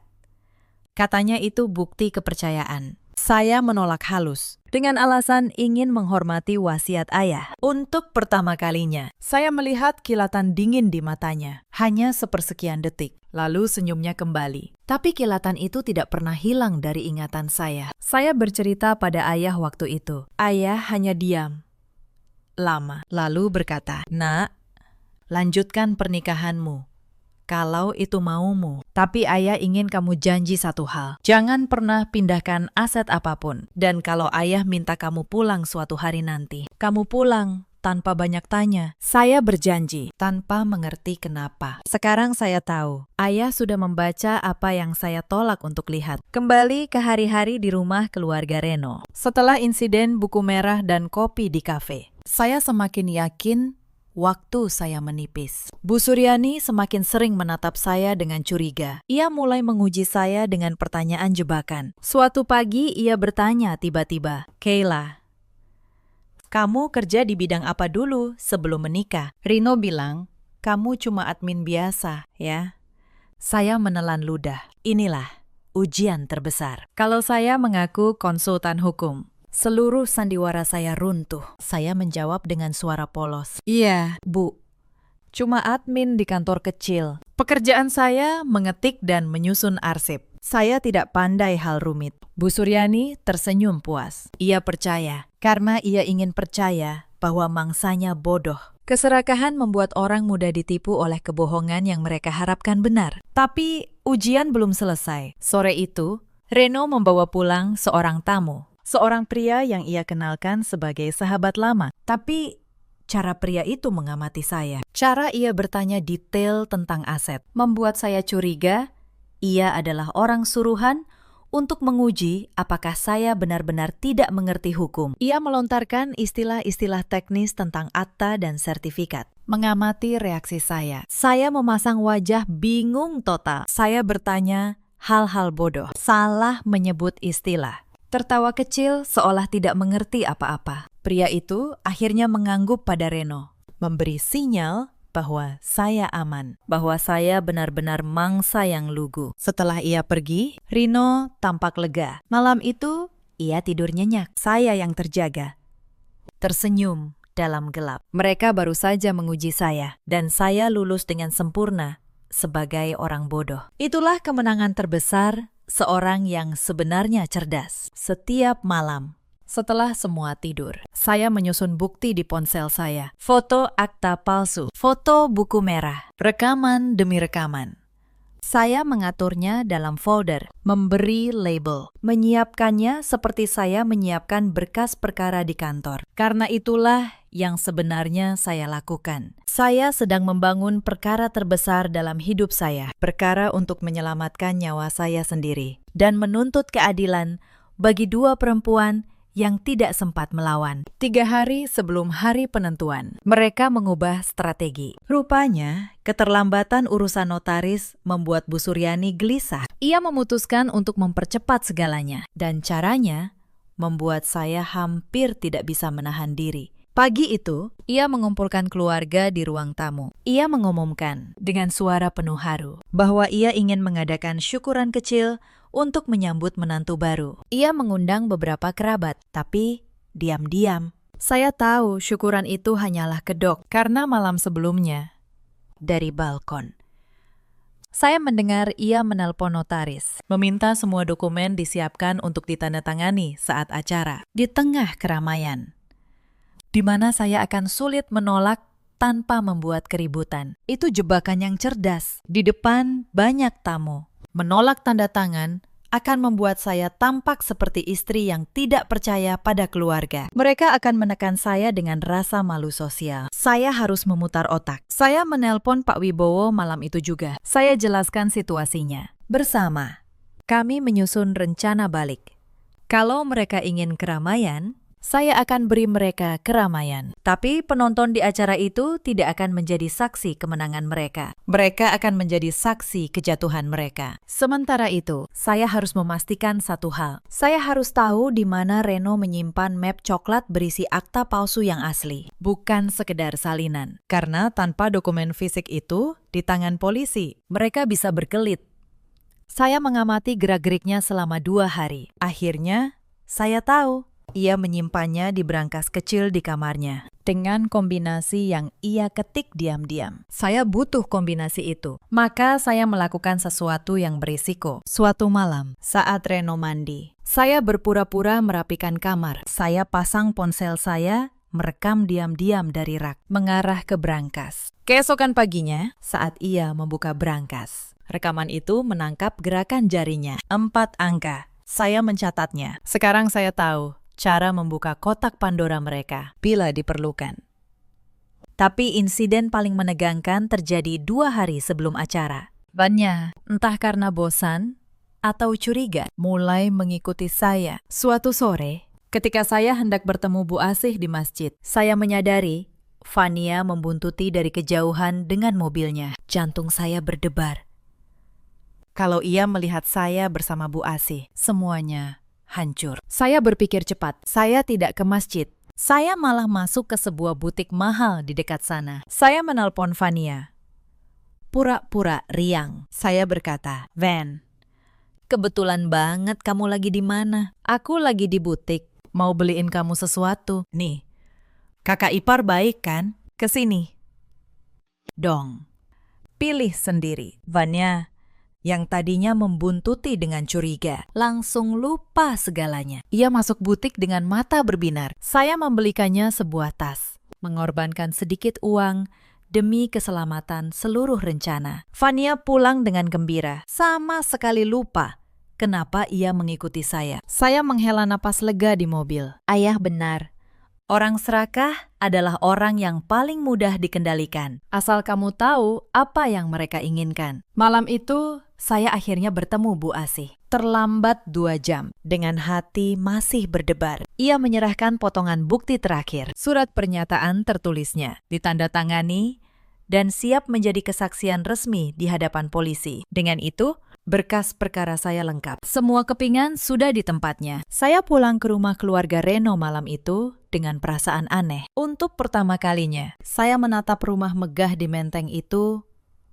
Katanya itu bukti kepercayaan. Saya menolak halus dengan alasan ingin menghormati wasiat ayah. Untuk pertama kalinya, saya melihat kilatan dingin di matanya, hanya sepersekian detik. Lalu senyumnya kembali. Tapi kilatan itu tidak pernah hilang dari ingatan saya. Saya bercerita pada ayah waktu itu. Ayah hanya diam lama, lalu berkata, "Nak, lanjutkan pernikahanmu kalau itu maumu. Tapi ayah ingin kamu janji satu hal. Jangan pernah pindahkan aset apapun. Dan kalau ayah minta kamu pulang suatu hari nanti, kamu pulang tanpa banyak tanya." Saya berjanji tanpa mengerti kenapa. Sekarang saya tahu, ayah sudah membaca apa yang saya tolak untuk lihat. Kembali ke hari-hari di rumah keluarga Reno. Setelah insiden buku merah dan kopi di kafe, saya semakin yakin waktu saya menipis. Bu Suryani semakin sering menatap saya dengan curiga. Ia mulai menguji saya dengan pertanyaan jebakan. Suatu pagi ia bertanya tiba-tiba, "Kayla, kamu kerja di bidang apa dulu sebelum menikah?" Rino bilang, "Kamu cuma admin biasa, ya." Saya menelan ludah. Inilah ujian terbesar. Kalau saya mengaku konsultan hukum, seluruh sandiwara saya runtuh. Saya menjawab dengan suara polos, "Iya, Bu. Cuma admin di kantor kecil. Pekerjaan saya mengetik dan menyusun arsip. Saya tidak pandai hal rumit." Bu Suryani tersenyum puas. Ia percaya, karena ia ingin percaya bahwa mangsanya bodoh. Keserakahan membuat orang mudah ditipu oleh kebohongan yang mereka harapkan benar. Tapi ujian belum selesai. Sore itu, Reno membawa pulang seorang tamu. Seorang pria yang ia kenalkan sebagai sahabat lama. Tapi cara pria itu mengamati saya. Cara ia bertanya detail tentang aset membuat saya curiga ia adalah orang suruhan untuk menguji apakah saya benar-benar tidak mengerti hukum. Ia melontarkan istilah-istilah teknis tentang akta dan sertifikat. Mengamati reaksi saya memasang wajah bingung total. Saya bertanya hal-hal bodoh, salah menyebut istilah. Tertawa kecil seolah tidak mengerti apa-apa. Pria itu akhirnya mengangguk pada Reno, memberi sinyal bahwa saya aman, bahwa saya benar-benar mangsa yang lugu. Setelah ia pergi, Rino tampak lega. Malam itu, ia tidur nyenyak. Saya yang terjaga, tersenyum dalam gelap. Mereka baru saja menguji saya, dan saya lulus dengan sempurna sebagai orang bodoh. Itulah kemenangan terbesar seorang yang sebenarnya cerdas. Setiap malam, setelah semua tidur, saya menyusun bukti di ponsel saya. Foto akta palsu, foto buku merah, rekaman demi rekaman. Saya mengaturnya dalam folder, memberi label, menyiapkannya seperti saya menyiapkan berkas perkara di kantor. Karena itulah yang sebenarnya saya lakukan. Saya sedang membangun perkara terbesar dalam hidup saya, perkara untuk menyelamatkan nyawa saya sendiri, dan menuntut keadilan bagi 2 perempuan yang tidak sempat melawan. 3 hari sebelum hari penentuan, mereka mengubah strategi. Rupanya, keterlambatan urusan notaris membuat Bu Suryani gelisah. Ia memutuskan untuk mempercepat segalanya, dan caranya membuat saya hampir tidak bisa menahan diri. Pagi itu, ia mengumpulkan keluarga di ruang tamu. Ia mengumumkan dengan suara penuh haru bahwa ia ingin mengadakan syukuran kecil untuk menyambut menantu baru. Ia mengundang beberapa kerabat, tapi diam-diam. Saya tahu syukuran itu hanyalah kedok, karena malam sebelumnya, dari balkon, saya mendengar ia menelpon notaris, meminta semua dokumen disiapkan untuk ditandatangani saat acara. Di tengah keramaian, di mana saya akan sulit menolak tanpa membuat keributan. Itu jebakan yang cerdas. Di depan banyak tamu. Menolak tanda tangan akan membuat saya tampak seperti istri yang tidak percaya pada keluarga. Mereka akan menekan saya dengan rasa malu sosial. Saya harus memutar otak. Saya menelpon Pak Wibowo malam itu juga. Saya jelaskan situasinya. Bersama, kami menyusun rencana balik. Kalau mereka ingin keramaian, saya akan beri mereka keramaian. Tapi penonton di acara itu tidak akan menjadi saksi kemenangan mereka. Mereka akan menjadi saksi kejatuhan mereka. Sementara itu, saya harus memastikan satu hal. Saya harus tahu di mana Reno menyimpan map coklat berisi akta palsu yang asli. Bukan sekedar salinan. Karena tanpa dokumen fisik itu, di tangan polisi, mereka bisa berkelit. Saya mengamati gerak-geriknya selama 2 hari. Akhirnya, saya tahu. Ia menyimpannya di brankas kecil di kamarnya. Dengan kombinasi yang ia ketik diam-diam. Saya butuh kombinasi itu. Maka saya melakukan sesuatu yang berisiko. Suatu malam, saat Reno mandi, saya berpura-pura merapikan kamar. Saya pasang ponsel saya, merekam diam-diam dari rak, mengarah ke brankas. Keesokan paginya, saat ia membuka brankas, rekaman itu menangkap gerakan jarinya. 4 angka. Saya mencatatnya. Sekarang saya tahu cara membuka kotak Pandora mereka bila diperlukan. Tapi insiden paling menegangkan terjadi 2 hari sebelum acara. Vanya, entah karena bosan atau curiga, mulai mengikuti saya. Suatu sore, ketika saya hendak bertemu Bu Asih di masjid, saya menyadari Vania membuntuti dari kejauhan dengan mobilnya. Jantung saya berdebar. Kalau ia melihat saya bersama Bu Asih, semuanya hancur. Saya berpikir cepat. Saya tidak ke masjid. Saya malah masuk ke sebuah butik mahal di dekat sana. Saya menelpon Vania. Pura-pura riang. Saya berkata, "Van, kebetulan banget kamu lagi di mana? Aku lagi di butik. Mau beliin kamu sesuatu. Nih, kakak ipar baik kan? Kesini." Dong. Pilih sendiri. Vania, yang tadinya membuntuti dengan curiga, langsung lupa segalanya. Ia masuk butik dengan mata berbinar. Saya membelikannya sebuah tas, mengorbankan sedikit uang demi keselamatan seluruh rencana. Vania pulang dengan gembira, sama sekali lupa kenapa ia mengikuti saya. Saya menghela napas lega di mobil. Ayah benar. Orang serakah adalah orang yang paling mudah dikendalikan. Asal kamu tahu apa yang mereka inginkan. Malam itu, saya akhirnya bertemu Bu Asih. Terlambat 2 jam. Dengan hati masih berdebar. Ia menyerahkan potongan bukti terakhir. Surat pernyataan tertulisnya. Ditandatangani dan siap menjadi kesaksian resmi di hadapan polisi. Dengan itu, berkas perkara saya lengkap. Semua kepingan sudah di tempatnya. Saya pulang ke rumah keluarga Reno malam itu dengan perasaan aneh. Untuk pertama kalinya, saya menatap rumah megah di Menteng itu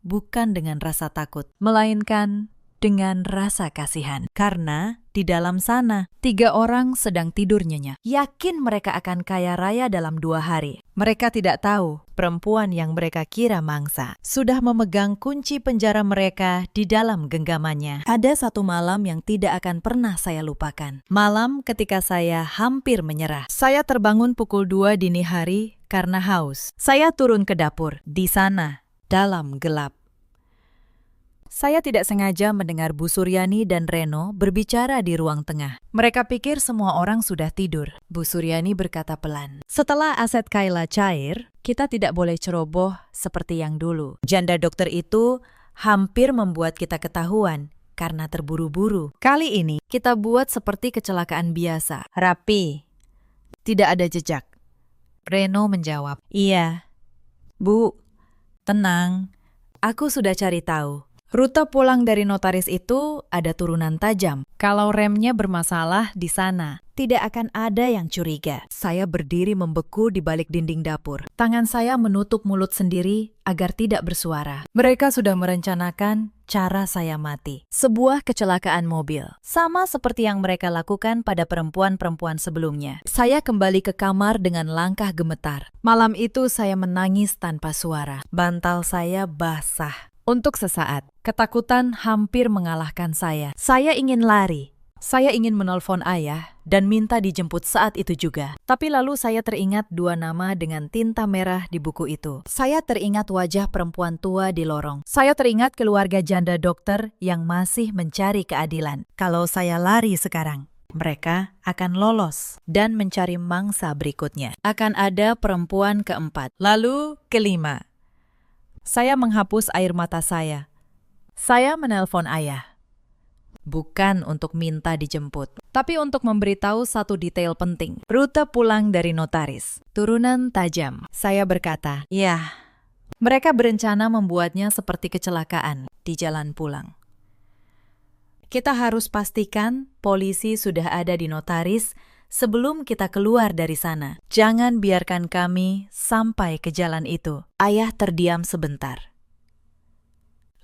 bukan dengan rasa takut, melainkan dengan rasa kasihan. Karena di dalam sana, 3 orang sedang tidur nyenyak. Yakin mereka akan kaya raya dalam 2 hari. Mereka tidak tahu perempuan yang mereka kira mangsa sudah memegang kunci penjara mereka di dalam genggamannya. Ada satu malam yang tidak akan pernah saya lupakan. Malam ketika saya hampir menyerah. Saya terbangun pukul 2 dini hari karena haus. Saya turun ke dapur. Di sana, dalam gelap, saya tidak sengaja mendengar Bu Suryani dan Reno berbicara di ruang tengah. Mereka pikir semua orang sudah tidur. Bu Suryani berkata pelan, "Setelah aset Kayla cair, kita tidak boleh ceroboh seperti yang dulu. Janda dokter itu hampir membuat kita ketahuan karena terburu-buru. Kali ini kita buat seperti kecelakaan biasa, rapi, tidak ada jejak." Reno menjawab, "Iya, Bu, tenang, aku sudah cari tahu. Rute pulang dari notaris itu ada turunan tajam. Kalau remnya bermasalah di sana, tidak akan ada yang curiga." Saya berdiri membeku di balik dinding dapur. Tangan saya menutup mulut sendiri agar tidak bersuara. Mereka sudah merencanakan cara saya mati. Sebuah kecelakaan mobil. Sama seperti yang mereka lakukan pada perempuan-perempuan sebelumnya. Saya kembali ke kamar dengan langkah gemetar. Malam itu saya menangis tanpa suara. Bantal saya basah. Untuk sesaat, ketakutan hampir mengalahkan saya. Saya ingin lari, Saya ingin menelpon ayah dan minta dijemput saat itu juga. Tapi lalu saya teringat dua nama dengan tinta merah di buku itu. Saya teringat wajah perempuan tua di lorong. Saya teringat keluarga janda dokter yang masih mencari keadilan. Kalau saya lari sekarang, mereka akan lolos dan mencari mangsa berikutnya. Akan ada perempuan keempat. Lalu kelima. Saya menghapus air mata saya. Saya menelpon ayah. Bukan untuk minta dijemput, tapi untuk memberitahu satu detail penting. Rute pulang dari notaris. Turunan tajam. Saya berkata, ya, mereka berencana membuatnya seperti kecelakaan di jalan pulang. Kita harus pastikan polisi sudah ada di notaris sebelum kita keluar dari sana. Jangan biarkan kami sampai ke jalan itu. Ayah terdiam sebentar.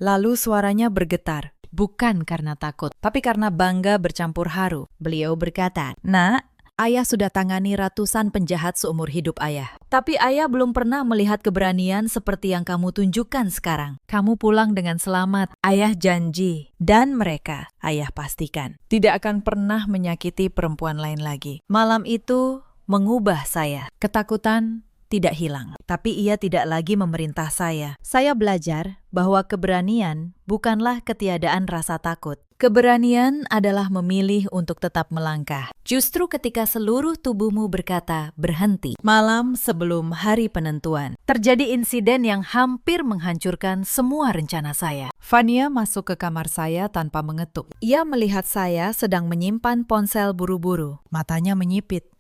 Lalu suaranya bergetar. Bukan karena takut, tapi karena bangga bercampur haru. Beliau berkata, "Nak, ayah sudah tangani ratusan penjahat seumur hidup ayah. Tapi ayah belum pernah melihat keberanian seperti yang kamu tunjukkan sekarang. Kamu pulang dengan selamat. Ayah janji. Dan mereka, ayah pastikan, tidak akan pernah menyakiti perempuan lain lagi." Malam itu mengubah saya. Ketakutan tidak hilang, tapi ia tidak lagi memerintah saya. Saya belajar bahwa keberanian bukanlah ketiadaan rasa takut. Keberanian adalah memilih untuk tetap melangkah. Justru ketika seluruh tubuhmu berkata berhenti. Malam sebelum hari penentuan, terjadi insiden yang hampir menghancurkan semua rencana saya. Fania masuk ke kamar saya tanpa mengetuk. Ia melihat saya sedang menyimpan ponsel buru-buru. Matanya menyipit.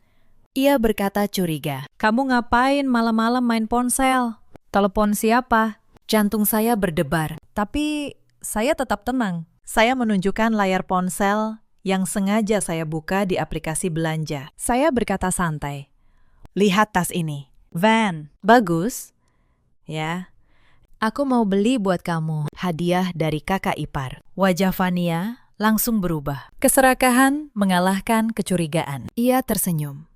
Ia berkata curiga, "Kamu ngapain malam-malam main ponsel? Telepon siapa?" Jantung saya berdebar, tapi saya tetap tenang. Saya menunjukkan layar ponsel yang sengaja saya buka di aplikasi belanja. Saya berkata santai, "Lihat tas ini. Van, bagus. Ya, aku mau beli buat kamu. Hadiah dari kakak ipar." Wajah Fania langsung berubah. Keserakahan mengalahkan kecurigaan. Ia tersenyum.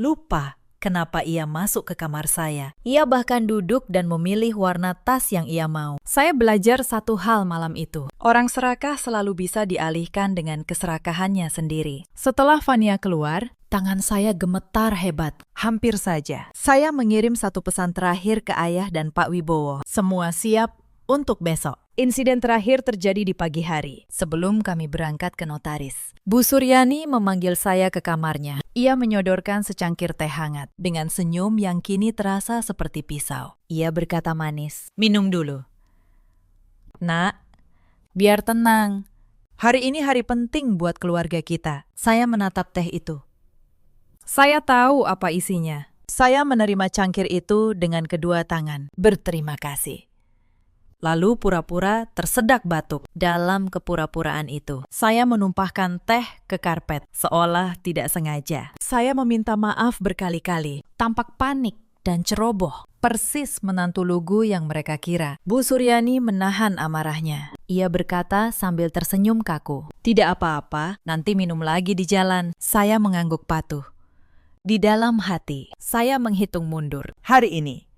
Lupa kenapa ia masuk ke kamar saya. Ia bahkan duduk dan memilih warna tas yang ia mau. Saya belajar satu hal malam itu. Orang serakah selalu bisa dialihkan dengan keserakahannya sendiri. Setelah Fania keluar, tangan saya gemetar hebat. Hampir saja. Saya mengirim satu pesan terakhir ke ayah dan Pak Wibowo. Semua siap untuk besok. Insiden terakhir terjadi di pagi hari, sebelum kami berangkat ke notaris. Bu Suryani memanggil saya ke kamarnya. Ia menyodorkan secangkir teh hangat, dengan senyum yang kini terasa seperti pisau. Ia berkata manis, "Minum dulu." "Nak, biar tenang. Hari ini hari penting buat keluarga kita." Saya menatap teh itu. Saya tahu apa isinya. Saya menerima cangkir itu dengan kedua tangan. Berterima kasih. Lalu pura-pura tersedak batuk. Dalam kepura-puraan itu, saya menumpahkan teh ke karpet, seolah tidak sengaja. Saya meminta maaf berkali-kali, tampak panik dan ceroboh. Persis menantu lugu yang mereka kira. Bu Suryani menahan amarahnya. Ia berkata sambil tersenyum kaku, "Tidak apa-apa, nanti minum lagi di jalan." Saya mengangguk patuh. Di dalam hati, saya menghitung mundur. Hari ini,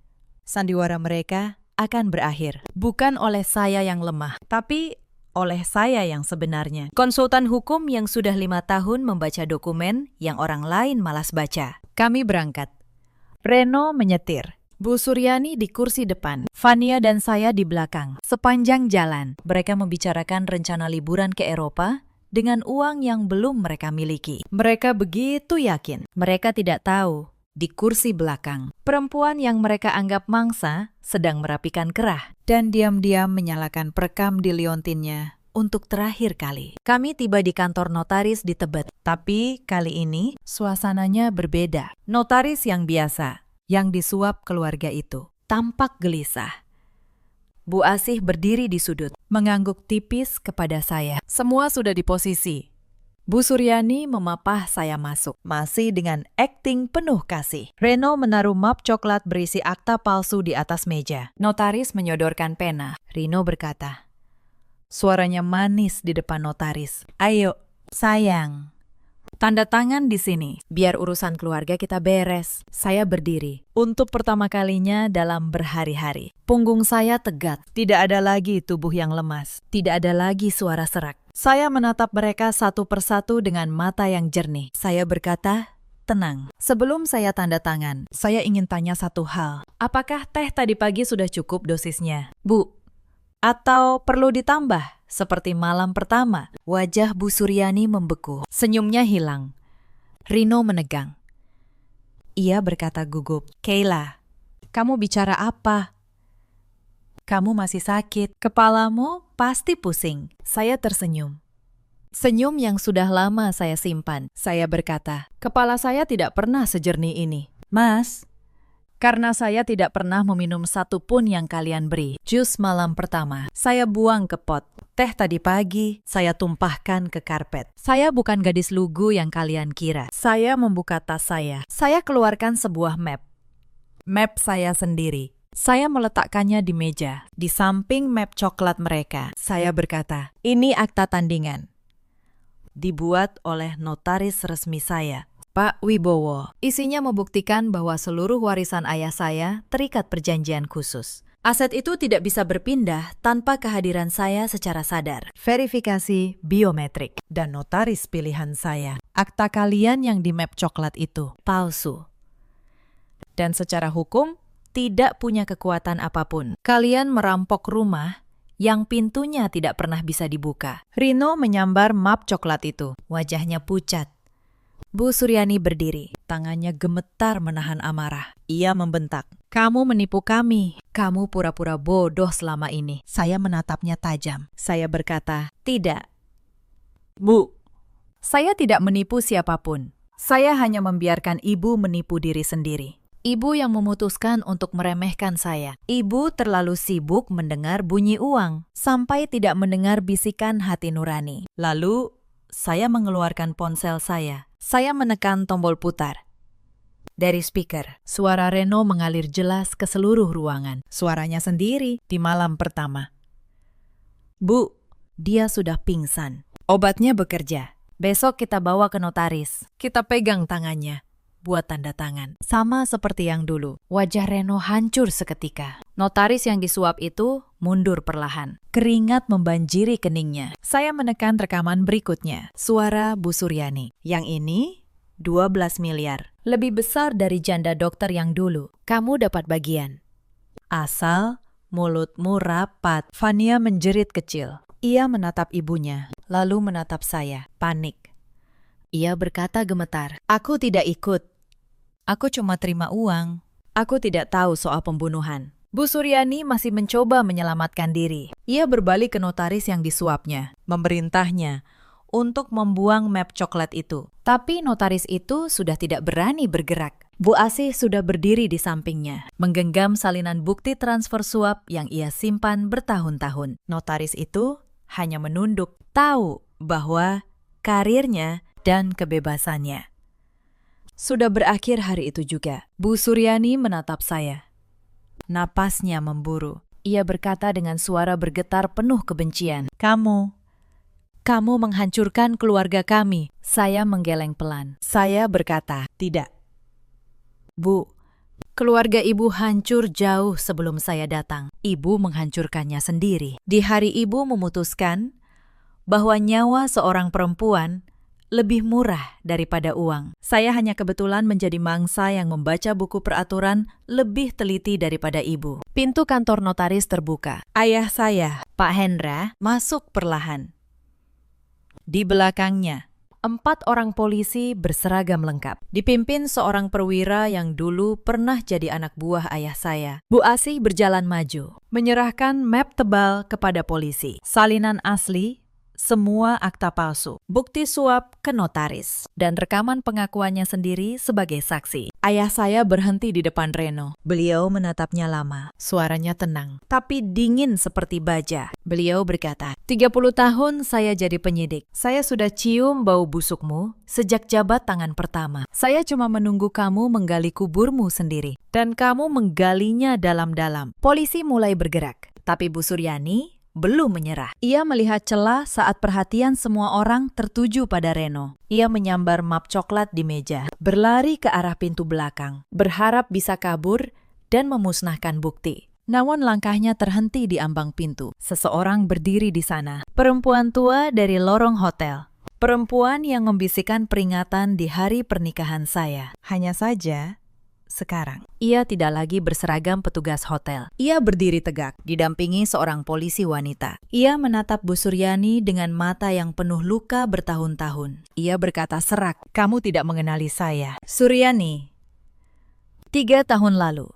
sandiwara mereka akan berakhir. Bukan oleh saya yang lemah, tapi oleh saya yang sebenarnya. Konsultan hukum yang sudah 5 tahun membaca dokumen yang orang lain malas baca. Kami berangkat. Reno menyetir. Bu Suryani di kursi depan. Fania dan saya di belakang. Sepanjang jalan, mereka membicarakan rencana liburan ke Eropa dengan uang yang belum mereka miliki. Mereka begitu yakin. Mereka tidak tahu. Di kursi belakang, perempuan yang mereka anggap mangsa sedang merapikan kerah dan diam-diam menyalakan perekam di liontinnya untuk terakhir kali. Kami tiba di kantor notaris di Tebet, tapi kali ini suasananya berbeda. Notaris yang biasa, yang disuap keluarga itu, tampak gelisah. Bu Asih berdiri di sudut, mengangguk tipis kepada saya. Semua sudah di posisi. Bu Suryani memapah saya masuk, masih dengan akting penuh kasih. Reno menaruh map coklat berisi akta palsu di atas meja. Notaris menyodorkan pena. Rino berkata, suaranya manis di depan notaris, "Ayo, sayang. Tanda tangan di sini, biar urusan keluarga kita beres." Saya berdiri. Untuk pertama kalinya dalam berhari-hari. Punggung saya tegak. Tidak ada lagi tubuh yang lemas. Tidak ada lagi suara serak. Saya menatap mereka satu persatu dengan mata yang jernih. Saya berkata, tenang. Sebelum saya tanda tangan, saya ingin tanya satu hal. Apakah teh tadi pagi sudah cukup dosisnya? Bu, atau perlu ditambah seperti malam pertama? Wajah Bu Suryani membeku. Senyumnya hilang. Rino menegang. Ia berkata gugup, Kayla, kamu bicara apa? Kamu masih sakit. Kepalamu pasti pusing. Saya tersenyum. Senyum yang sudah lama saya simpan. Saya berkata, kepala saya tidak pernah sejernih ini. Mas, karena saya tidak pernah meminum satu pun yang kalian beri. Jus malam pertama, saya buang ke pot. Teh tadi pagi, saya tumpahkan ke karpet. Saya bukan gadis lugu yang kalian kira. Saya membuka tas saya. Saya keluarkan sebuah map. Map saya sendiri. Saya meletakkannya di meja, di samping map coklat mereka. Saya berkata, ini akta tandingan. Dibuat oleh notaris resmi saya, Pak Wibowo. Isinya membuktikan bahwa seluruh warisan ayah saya terikat perjanjian khusus. Aset itu tidak bisa berpindah tanpa kehadiran saya secara sadar. Verifikasi biometrik dan notaris pilihan saya. Akta kalian yang di map coklat itu palsu. Dan secara hukum tidak punya kekuatan apapun. Kalian merampok rumah yang pintunya tidak pernah bisa dibuka. Rino menyambar map coklat itu. Wajahnya pucat. Bu Suryani berdiri. Tangannya gemetar menahan amarah. Ia membentak. Kamu menipu kami. Kamu pura-pura bodoh selama ini. Saya menatapnya tajam. Saya berkata, tidak. Bu, saya tidak menipu siapapun. Saya hanya membiarkan ibu menipu diri sendiri. Ibu yang memutuskan untuk meremehkan saya. Ibu terlalu sibuk mendengar bunyi uang, sampai tidak mendengar bisikan hati nurani. Lalu, saya mengeluarkan ponsel saya. Saya menekan tombol putar. Dari speaker, suara Reno mengalir jelas ke seluruh ruangan. Suaranya sendiri di malam pertama. Bu, dia sudah pingsan. Obatnya bekerja. Besok kita bawa ke notaris. Kita pegang tangannya. Buat tanda tangan. Sama seperti yang dulu. Wajah Reno hancur seketika. Notaris yang disuap itu mundur perlahan. Keringat membanjiri keningnya. Saya menekan rekaman berikutnya. Suara Bu Suryani. Yang ini 12 miliar. Lebih besar dari janda dokter yang dulu. Kamu dapat bagian. Asal mulutmu rapat. Fania menjerit kecil. Ia menatap ibunya, lalu menatap saya. Panik. Ia berkata gemetar. Aku tidak ikut. Aku cuma terima uang. Aku tidak tahu soal pembunuhan. Bu Suryani masih mencoba menyelamatkan diri. Ia berbalik ke notaris yang disuapnya, memerintahnya untuk membuang map coklat itu. Tapi notaris itu sudah tidak berani bergerak. Bu Asih sudah berdiri di sampingnya, menggenggam salinan bukti transfer suap yang ia simpan bertahun-tahun. Notaris itu hanya menunduk, tahu bahwa karirnya dan kebebasannya sudah berakhir hari itu juga. Bu Suryani menatap saya. Napasnya memburu. Ia berkata dengan suara bergetar penuh kebencian. Kamu menghancurkan keluarga kami. Saya menggeleng pelan. Saya berkata, tidak. Bu, keluarga ibu hancur jauh sebelum saya datang. Ibu menghancurkannya sendiri. Di hari ibu memutuskan bahwa nyawa seorang perempuan lebih murah daripada uang. Saya hanya kebetulan menjadi mangsa yang membaca buku peraturan lebih teliti daripada ibu. Pintu kantor notaris terbuka. Ayah saya, Pak Hendra, masuk perlahan. Di belakangnya, 4 orang polisi berseragam lengkap. Dipimpin seorang perwira yang dulu pernah jadi anak buah ayah saya. Bu Asih berjalan maju, menyerahkan map tebal kepada polisi. Salinan asli, semua akta palsu, bukti suap ke notaris, dan rekaman pengakuannya sendiri sebagai saksi. Ayah saya berhenti di depan Reno. Beliau menatapnya lama. Suaranya tenang, tapi dingin seperti baja. Beliau berkata, 30 tahun saya jadi penyidik. Saya sudah cium bau busukmu sejak jabat tangan pertama. Saya cuma menunggu kamu menggali kuburmu sendiri. Dan kamu menggalinya dalam-dalam. Polisi mulai bergerak, tapi Bu Suryani belum menyerah. Ia melihat celah saat perhatian semua orang tertuju pada Reno. Ia menyambar map coklat di meja, berlari ke arah pintu belakang, berharap bisa kabur dan memusnahkan bukti. Namun langkahnya terhenti di ambang pintu. Seseorang berdiri di sana. Perempuan tua dari lorong hotel. Perempuan yang membisikkan peringatan di hari pernikahan saya. Hanya saja, sekarang, ia tidak lagi berseragam petugas hotel. Ia berdiri tegak, didampingi seorang polisi wanita. Ia menatap Bu Suryani dengan mata yang penuh luka bertahun-tahun. Ia berkata serak, "Kamu tidak mengenali saya." "Suryani, 3 tahun lalu,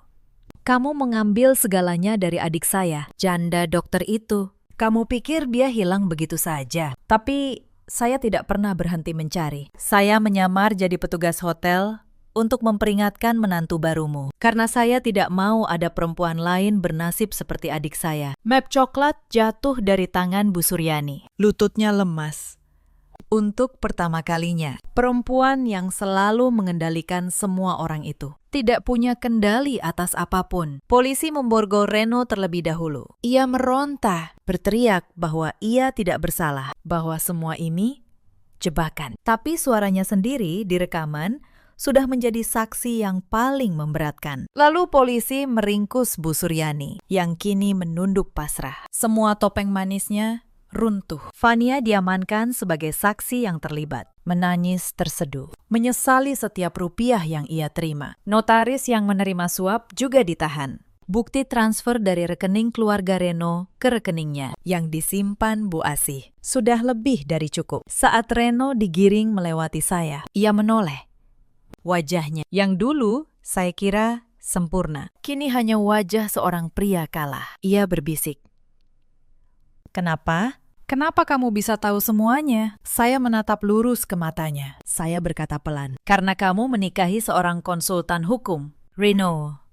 kamu mengambil segalanya dari adik saya, janda dokter itu. Kamu pikir dia hilang begitu saja. Tapi saya tidak pernah berhenti mencari. Saya menyamar jadi petugas hotel untuk memperingatkan menantu barumu. Karena saya tidak mau ada perempuan lain bernasib seperti adik saya." Map coklat jatuh dari tangan Bu Suryani. Lututnya lemas. Untuk pertama kalinya, perempuan yang selalu mengendalikan semua orang itu tidak punya kendali atas apapun. Polisi memborgol Reno terlebih dahulu. Ia meronta, berteriak bahwa ia tidak bersalah, bahwa semua ini jebakan. Tapi suaranya sendiri di rekaman sudah menjadi saksi yang paling memberatkan. Lalu polisi meringkus Bu Suryani, yang kini menunduk pasrah. Semua topeng manisnya runtuh. Fania diamankan sebagai saksi yang terlibat. Menangis terseduh. Menyesali setiap rupiah yang ia terima. Notaris yang menerima suap juga ditahan. Bukti transfer dari rekening keluarga Reno ke rekeningnya yang disimpan Bu Asih sudah lebih dari cukup. Saat Reno digiring melewati saya, ia menoleh. Wajahnya yang dulu saya kira sempurna, kini hanya wajah seorang pria kalah. Ia berbisik, "Kenapa? Kenapa kamu bisa tahu semuanya?" Saya menatap lurus ke matanya. Saya berkata pelan, "Karena kamu menikahi seorang konsultan hukum, Reno.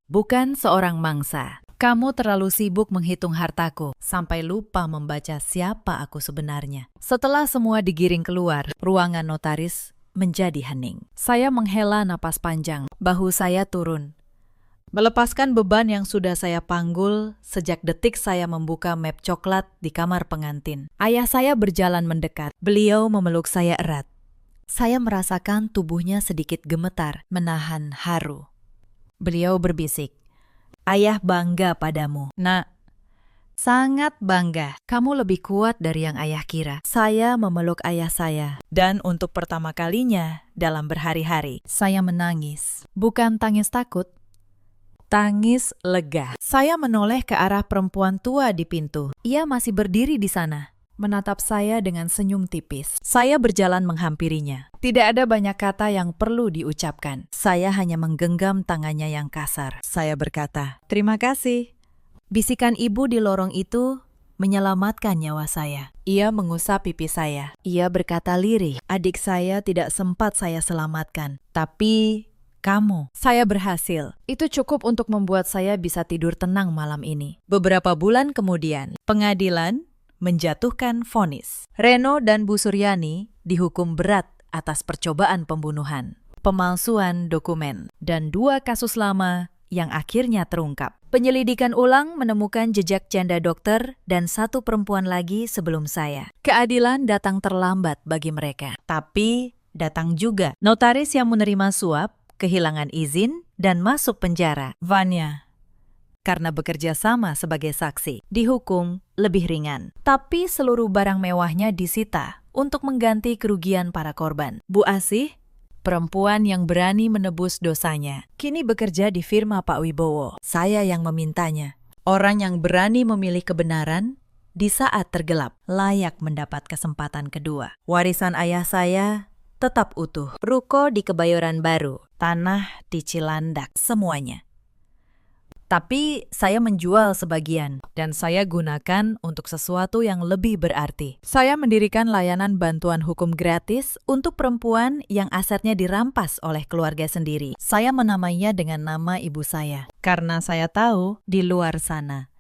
Bukan seorang mangsa. Kamu terlalu sibuk menghitung hartaku, sampai lupa membaca siapa aku sebenarnya." Setelah semua digiring keluar, ruangan notaris menjadi hening. Saya menghela napas panjang, bahu saya turun. Melepaskan beban yang sudah saya panggul sejak detik saya membuka map coklat di kamar pengantin. Ayah saya berjalan mendekat. Beliau memeluk saya erat. Saya merasakan tubuhnya sedikit gemetar, menahan haru. Beliau berbisik, "Ayah bangga padamu, Nak. Sangat bangga. Kamu lebih kuat dari yang ayah kira." Saya memeluk ayah saya. Dan untuk pertama kalinya dalam berhari-hari, saya menangis. Bukan tangis takut, tangis lega. Saya menoleh ke arah perempuan tua di pintu. Ia masih berdiri di sana, menatap saya dengan senyum tipis. Saya berjalan menghampirinya. Tidak ada banyak kata yang perlu diucapkan. Saya hanya menggenggam tangannya yang kasar. Saya berkata, "Terima kasih." Bisikan ibu di lorong itu menyelamatkan nyawa saya. Ia mengusap pipi saya. Ia berkata lirih, "Adik saya tidak sempat saya selamatkan. Tapi kamu, saya berhasil. Itu cukup untuk membuat saya bisa tidur tenang malam ini." Beberapa bulan kemudian, pengadilan menjatuhkan vonis. Reno dan Bu Suryani dihukum berat atas percobaan pembunuhan, pemalsuan dokumen, dan 2 kasus lama yang akhirnya terungkap. Penyelidikan ulang menemukan jejak janda dokter dan 1 perempuan lagi sebelum saya. Keadilan datang terlambat bagi mereka. Tapi datang juga. Notaris yang menerima suap kehilangan izin dan masuk penjara. Vanya, karena bekerja sama sebagai saksi, dihukum lebih ringan. Tapi seluruh barang mewahnya disita untuk mengganti kerugian para korban. Bu Asih, perempuan yang berani menebus dosanya, kini bekerja di firma Pak Wibowo. Saya yang memintanya. Orang yang berani memilih kebenaran di saat tergelap layak mendapat kesempatan kedua. Warisan ayah saya tetap utuh. Ruko di Kebayoran Baru, tanah di Cilandak, semuanya. Tapi saya menjual sebagian, dan saya gunakan untuk sesuatu yang lebih berarti. Saya mendirikan layanan bantuan hukum gratis untuk perempuan yang asetnya dirampas oleh keluarga sendiri. Saya menamainya dengan nama ibu saya, karena saya tahu di luar sana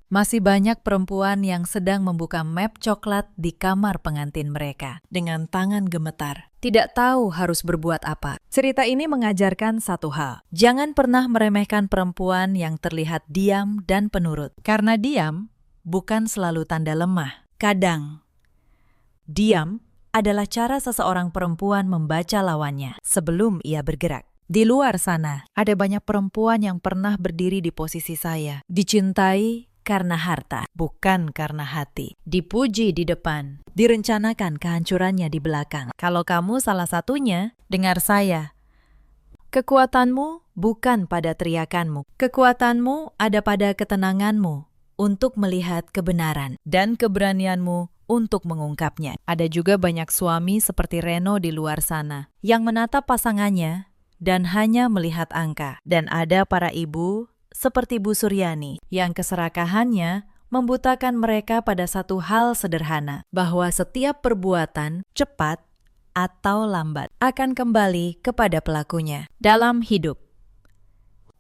masih banyak perempuan yang sedang membuka map coklat di kamar pengantin mereka dengan tangan gemetar, tidak tahu harus berbuat apa. Cerita ini mengajarkan satu hal. Jangan pernah meremehkan perempuan yang terlihat diam dan penurut. Karena diam bukan selalu tanda lemah. Kadang, diam adalah cara seseorang perempuan membaca lawannya sebelum ia bergerak. Di luar sana, ada banyak perempuan yang pernah berdiri di posisi saya, dicintai karena harta, bukan karena hati. Dipuji di depan, direncanakan kehancurannya di belakang. Kalau kamu salah satunya, dengar saya. Kekuatanmu bukan pada teriakanmu. Kekuatanmu ada pada ketenanganmu untuk melihat kebenaran dan keberanianmu untuk mengungkapnya. Ada juga banyak suami seperti Reno di luar sana yang menatap pasangannya dan hanya melihat angka. Dan ada para ibu seperti Bu Suryani yang keserakahannya membutakan mereka pada satu hal sederhana, bahwa setiap perbuatan cepat atau lambat akan kembali kepada pelakunya. Dalam hidup,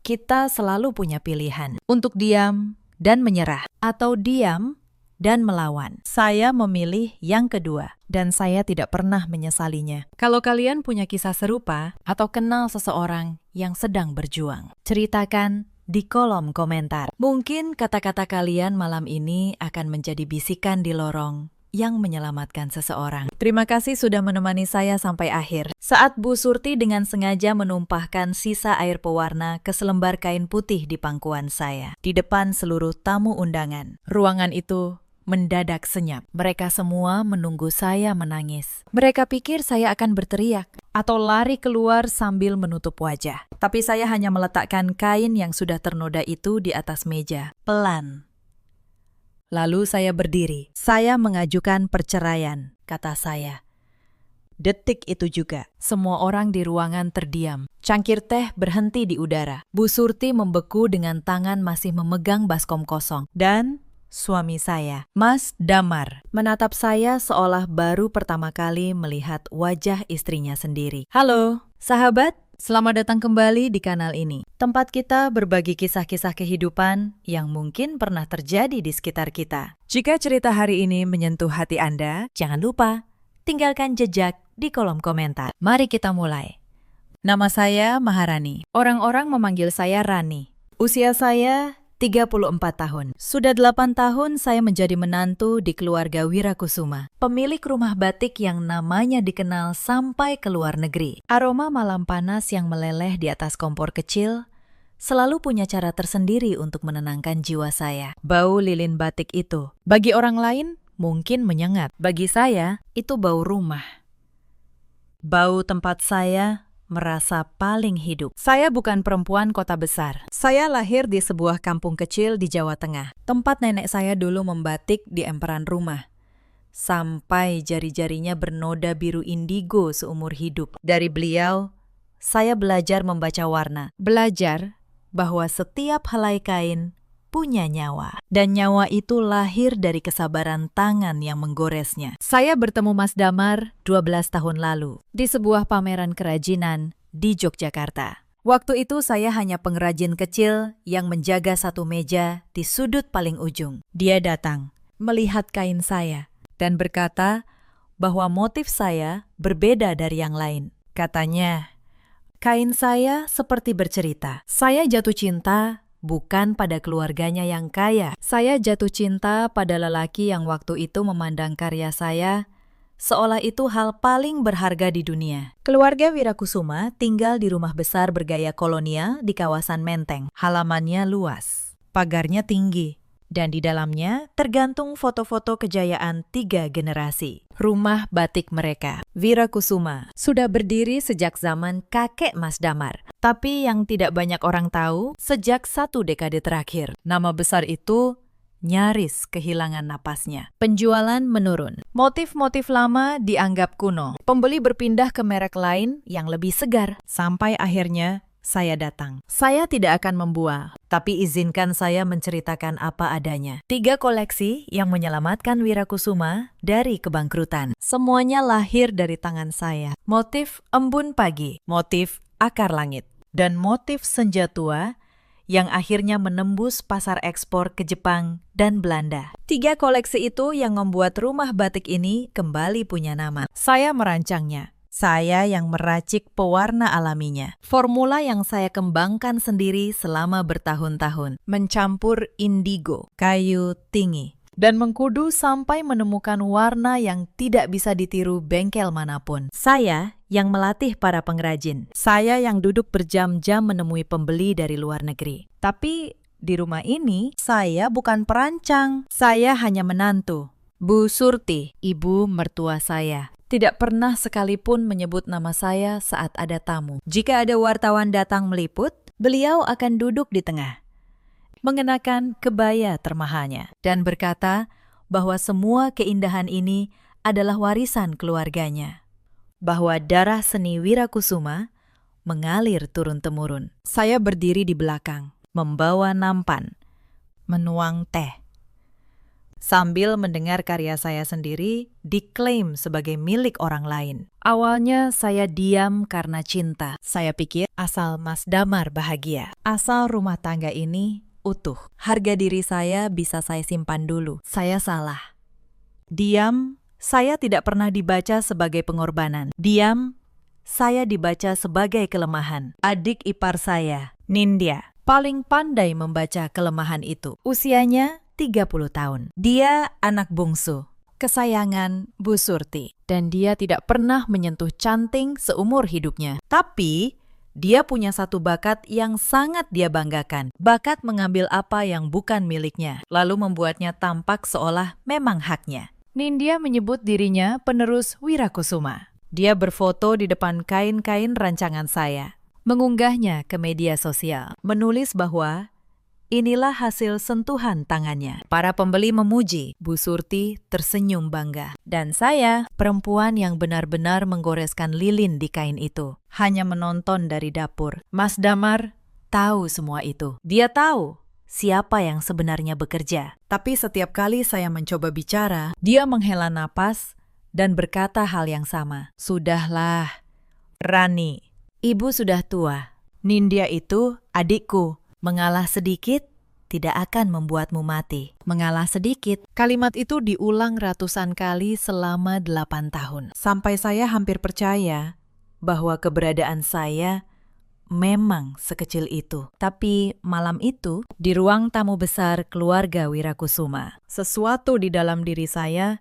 kita selalu punya pilihan untuk diam dan menyerah atau diam dan melawan. Saya memilih yang kedua, dan saya tidak pernah menyesalinya. Kalau kalian punya kisah serupa atau kenal seseorang yang sedang berjuang, ceritakan di kolom komentar. Mungkin kata-kata kalian malam ini akan menjadi bisikan di lorong yang menyelamatkan seseorang. Terima kasih sudah menemani saya sampai akhir. Saat Bu Surti dengan sengaja menumpahkan sisa air pewarna ke selembar kain putih di pangkuan saya, di depan seluruh tamu undangan. Ruangan itu mendadak senyap. Mereka semua menunggu saya menangis. Mereka pikir saya akan berteriak atau lari keluar sambil menutup wajah. Tapi saya hanya meletakkan kain yang sudah ternoda itu di atas meja, pelan. Lalu saya berdiri. Saya mengajukan perceraian, kata saya. Detik itu juga, semua orang di ruangan terdiam. Cangkir teh berhenti di udara. Bu Surti membeku dengan tangan masih memegang baskom kosong. Dan suami saya, Mas Damar, menatap saya seolah baru pertama kali melihat wajah istrinya sendiri. Halo, sahabat, selamat datang kembali di kanal ini. Tempat kita berbagi kisah-kisah kehidupan yang mungkin pernah terjadi di sekitar kita. Jika cerita hari ini menyentuh hati Anda, jangan lupa tinggalkan jejak di kolom komentar. Mari kita mulai. Nama saya Maharani. Orang-orang memanggil saya Rani. Usia saya 34 tahun. Sudah 8 tahun saya menjadi menantu di keluarga Wirakusuma, pemilik rumah batik yang namanya dikenal sampai ke luar negeri. Aroma malam panas yang meleleh di atas kompor kecil selalu punya cara tersendiri untuk menenangkan jiwa saya. Bau lilin batik itu, bagi orang lain mungkin menyengat. Bagi saya, itu bau rumah. Bau tempat saya merasa paling hidup. Saya bukan perempuan kota besar. Saya lahir di sebuah kampung kecil di Jawa Tengah. Tempat nenek saya dulu membatik di emperan rumah. Sampai jari-jarinya bernoda biru indigo seumur hidup. Dari beliau, saya belajar membaca warna. Belajar bahwa setiap helai kain punya nyawa. Dan nyawa itu lahir dari kesabaran tangan yang menggoresnya. Saya bertemu Mas Damar 12 tahun lalu di sebuah pameran kerajinan di Yogyakarta. Waktu itu saya hanya pengrajin kecil yang menjaga satu meja di sudut paling ujung. Dia datang, melihat kain saya, dan berkata bahwa motif saya berbeda dari yang lain. Katanya, kain saya seperti bercerita. Saya jatuh cinta bukan pada keluarganya yang kaya. Saya jatuh cinta pada lelaki yang waktu itu memandang karya saya seolah itu hal paling berharga di dunia. Keluarga Wirakusuma tinggal di rumah besar bergaya kolonial di kawasan Menteng. Halamannya luas, pagarnya tinggi, dan di dalamnya tergantung foto-foto kejayaan 3 generasi. Rumah batik mereka, Wirakusuma, sudah berdiri sejak zaman kakek Mas Damar. Tapi yang tidak banyak orang tahu, sejak 1 dekade terakhir, nama besar itu nyaris kehilangan napasnya. Penjualan menurun. Motif-motif lama dianggap kuno. Pembeli berpindah ke merek lain yang lebih segar. Sampai akhirnya saya datang. Saya tidak akan membual, tapi izinkan saya menceritakan apa adanya. 3 koleksi yang menyelamatkan Wirakusuma dari kebangkrutan. Semuanya lahir dari tangan saya. Motif embun pagi, motif akar langit, dan motif senja tua yang akhirnya menembus pasar ekspor ke Jepang dan Belanda. 3 koleksi itu yang membuat rumah batik ini kembali punya nama. Saya merancangnya. Saya yang meracik pewarna alaminya. Formula yang saya kembangkan sendiri selama bertahun-tahun. Mencampur indigo, kayu tinggi, dan mengkudu sampai menemukan warna yang tidak bisa ditiru bengkel manapun. Saya yang melatih para pengrajin. Saya yang duduk berjam-jam menemui pembeli dari luar negeri. Tapi Di rumah ini, saya bukan perancang. Saya hanya menantu. Bu Surti, ibu mertua saya, tidak pernah sekalipun menyebut nama saya saat ada tamu. Jika ada wartawan datang meliput, beliau akan duduk di tengah, mengenakan kebaya termahalnya, dan berkata bahwa semua keindahan ini adalah warisan keluarganya, bahwa darah seni Wirakusuma mengalir turun-temurun. Saya berdiri di belakang, membawa nampan, menuang teh, sambil mendengar karya saya sendiri diklaim sebagai milik orang lain. Awalnya saya diam karena cinta. Saya pikir asal Mas Damar bahagia, asal rumah tangga ini utuh, harga diri saya bisa saya simpan dulu. Saya salah. Diam, saya tidak pernah dibaca sebagai pengorbanan. Diam, saya dibaca sebagai kelemahan. Adik ipar saya, Nindya, paling pandai membaca kelemahan itu. Usianya 30 tahun. Dia anak bungsu, kesayangan Bu Surti. Dan dia tidak pernah menyentuh canting seumur hidupnya. Tapi dia punya satu bakat yang sangat dia banggakan. Bakat mengambil apa yang bukan miliknya, lalu membuatnya tampak seolah memang haknya. Nindya menyebut dirinya penerus Wirakusuma. Dia berfoto di depan kain-kain rancangan saya, mengunggahnya ke media sosial, menulis bahwa inilah hasil sentuhan tangannya. Para pembeli memuji, Bu Surti tersenyum bangga. Dan saya, perempuan yang benar-benar menggoreskan lilin di kain itu, hanya menonton dari dapur. Mas Damar tahu semua itu. Dia tahu siapa yang sebenarnya bekerja. Tapi setiap kali saya mencoba bicara, dia menghela napas dan berkata hal yang sama. Sudahlah, Rani, ibu sudah tua. Nindya itu adikku. Mengalah sedikit tidak akan membuatmu mati. Mengalah sedikit. Kalimat itu diulang ratusan kali selama 8 tahun. Sampai saya hampir percaya bahwa keberadaan saya memang sekecil itu. Tapi malam itu, di ruang tamu besar keluarga Wirakusuma, sesuatu di dalam diri saya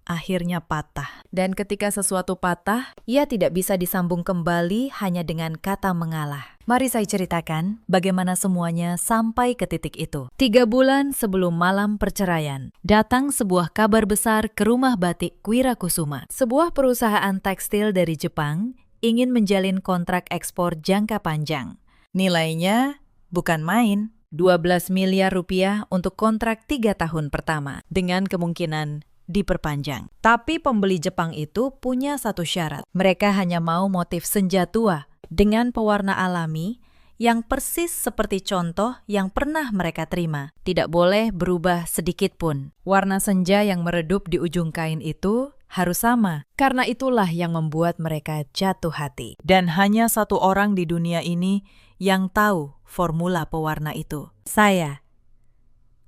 akhirnya patah. Dan ketika sesuatu patah, ia tidak bisa disambung kembali hanya dengan kata mengalah. Mari saya ceritakan bagaimana semuanya sampai ke titik itu. 3 bulan sebelum malam perceraian, datang sebuah kabar besar ke rumah batik Wirakusuma. Sebuah perusahaan tekstil dari Jepang ingin menjalin kontrak ekspor jangka panjang. Nilainya bukan main, 12 miliar rupiah untuk kontrak 3 tahun pertama, dengan kemungkinan diperpanjang. Tapi pembeli Jepang itu punya satu syarat. Mereka hanya mau motif senja tua dengan pewarna alami yang persis seperti contoh yang pernah mereka terima. Tidak boleh berubah sedikit pun. Warna senja yang meredup di ujung kain itu harus sama. Karena itulah yang membuat mereka jatuh hati. Dan hanya satu orang di dunia ini yang tahu formula pewarna itu. Saya.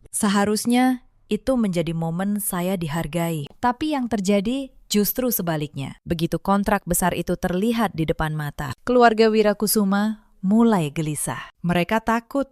Seharusnya itu menjadi momen saya dihargai. Tapi yang terjadi justru sebaliknya. Begitu kontrak besar itu terlihat di depan mata, keluarga Wirakusuma mulai gelisah. Mereka takut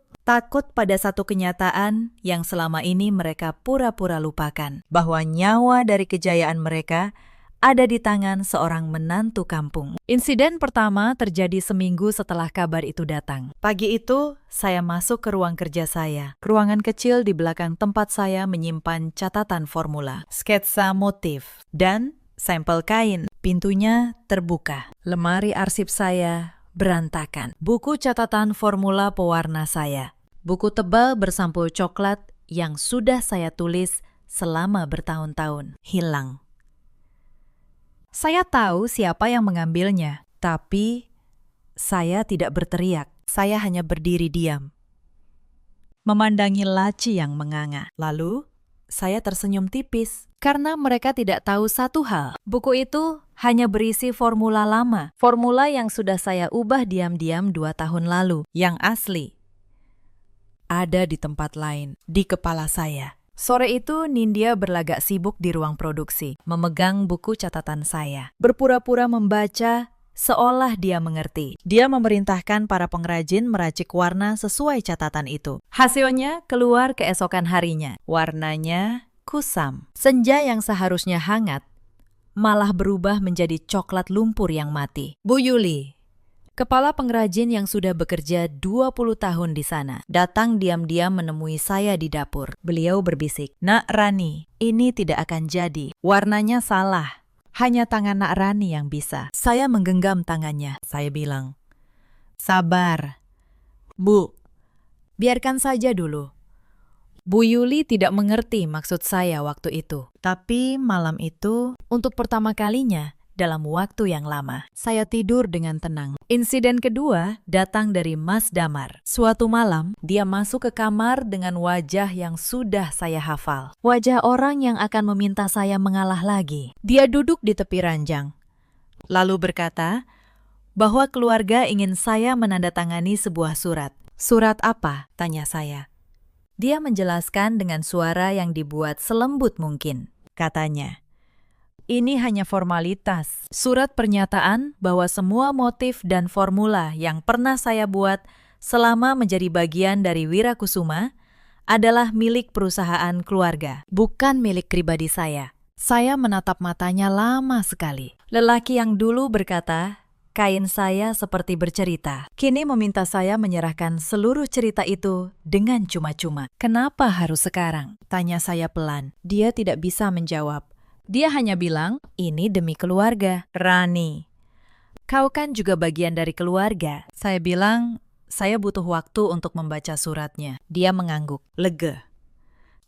pada satu kenyataan yang selama ini mereka pura-pura lupakan, bahwa nyawa dari kejayaan mereka ada di tangan seorang menantu kampung. Insiden pertama terjadi seminggu setelah kabar itu datang. Pagi itu, saya masuk ke ruang kerja saya. Ruangan kecil di belakang tempat saya menyimpan catatan formula, sketsa motif, dan sampel kain. Pintunya terbuka. Lemari arsip saya berantakan. Buku catatan formula pewarna saya. Buku tebal bersampul coklat yang sudah saya tulis selama bertahun-tahun hilang. Saya tahu siapa yang mengambilnya, tapi saya tidak berteriak. Saya hanya berdiri diam, memandangi laci yang menganga. Lalu, saya tersenyum tipis karena mereka tidak tahu satu hal. Buku itu hanya berisi formula lama, formula yang sudah saya ubah diam-diam 2 tahun lalu. Yang asli ada di tempat lain, di kepala saya. Sore itu, Nindya berlagak sibuk di ruang produksi, memegang buku catatan saya. Berpura-pura membaca, seolah dia mengerti. Dia memerintahkan para pengrajin meracik warna sesuai catatan itu. Hasilnya keluar keesokan harinya. Warnanya kusam. Senja yang seharusnya hangat, malah berubah menjadi coklat lumpur yang mati. Bu Yuli, Kepala pengrajin yang sudah bekerja 20 tahun di sana datang diam-diam menemui saya di dapur. Beliau berbisik, "Nak Rani, ini tidak akan jadi. Warnanya salah. Hanya tangan Nak Rani yang bisa." Saya menggenggam tangannya. Saya bilang, "Sabar, Bu. Biarkan saja dulu." Bu Yuli tidak mengerti maksud saya waktu itu. Tapi malam itu, untuk pertama kalinya, dalam waktu yang lama, saya tidur dengan tenang. Insiden kedua datang dari Mas Damar. Suatu malam, dia masuk ke kamar dengan wajah yang sudah saya hafal. Wajah orang yang akan meminta saya mengalah lagi. Dia duduk di tepi ranjang, lalu berkata bahwa keluarga ingin saya menandatangani sebuah surat. "Surat apa?" tanya saya. Dia menjelaskan dengan suara yang dibuat selembut mungkin. Katanya, "Ini hanya formalitas. Surat pernyataan bahwa semua motif dan formula yang pernah saya buat selama menjadi bagian dari Wirakusuma adalah milik perusahaan keluarga, bukan milik pribadi saya." Saya menatap matanya lama sekali. Lelaki yang dulu berkata, "Kain saya seperti bercerita," kini meminta saya menyerahkan seluruh cerita itu dengan cuma-cuma. "Kenapa harus sekarang?" tanya saya pelan. Dia tidak bisa menjawab. Dia hanya bilang, "Ini demi keluarga." "Rani, kau kan juga bagian dari keluarga." Saya bilang, "Saya butuh waktu untuk membaca suratnya." Dia mengangguk, lega.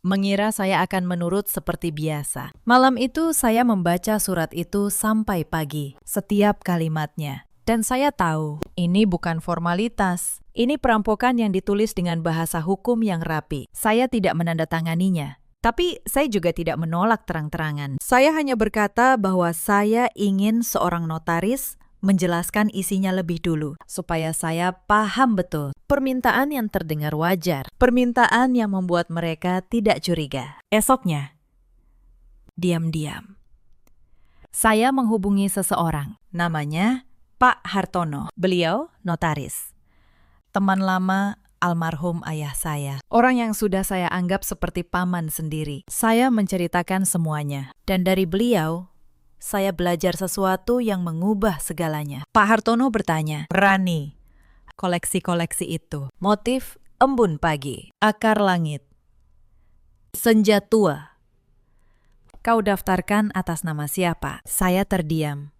Mengira saya akan menurut seperti biasa. Malam itu saya membaca surat itu sampai pagi, setiap kalimatnya. Dan saya tahu, ini bukan formalitas. Ini perampokan yang ditulis dengan bahasa hukum yang rapi. Saya tidak menandatanganinya. Tapi saya juga tidak menolak terang-terangan. Saya hanya berkata bahwa saya ingin seorang notaris menjelaskan isinya lebih dulu, supaya saya paham betul. Permintaan yang terdengar wajar, permintaan yang membuat mereka tidak curiga. Esoknya, diam-diam, saya menghubungi seseorang, namanya Pak Hartono. Beliau notaris, teman lama almarhum ayah saya, orang yang sudah saya anggap seperti paman sendiri. Saya menceritakan semuanya, dan dari beliau, saya belajar sesuatu yang mengubah segalanya. Pak Hartono bertanya, "Rani, koleksi-koleksi itu, motif embun pagi, akar langit, senja tua, kau daftarkan atas nama siapa?" Saya terdiam.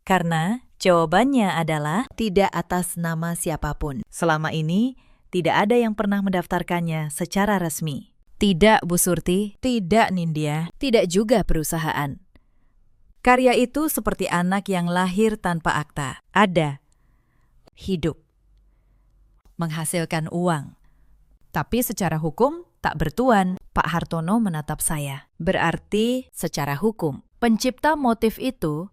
Karena jawabannya adalah tidak atas nama siapapun. Selama ini, tidak ada yang pernah mendaftarkannya secara resmi. Tidak Bu Surti, tidak Nindya, tidak juga perusahaan. Karya itu seperti anak yang lahir tanpa akta. Ada, hidup, menghasilkan uang. Tapi secara hukum tak bertuan. Pak Hartono menatap saya. Berarti secara hukum, pencipta motif itu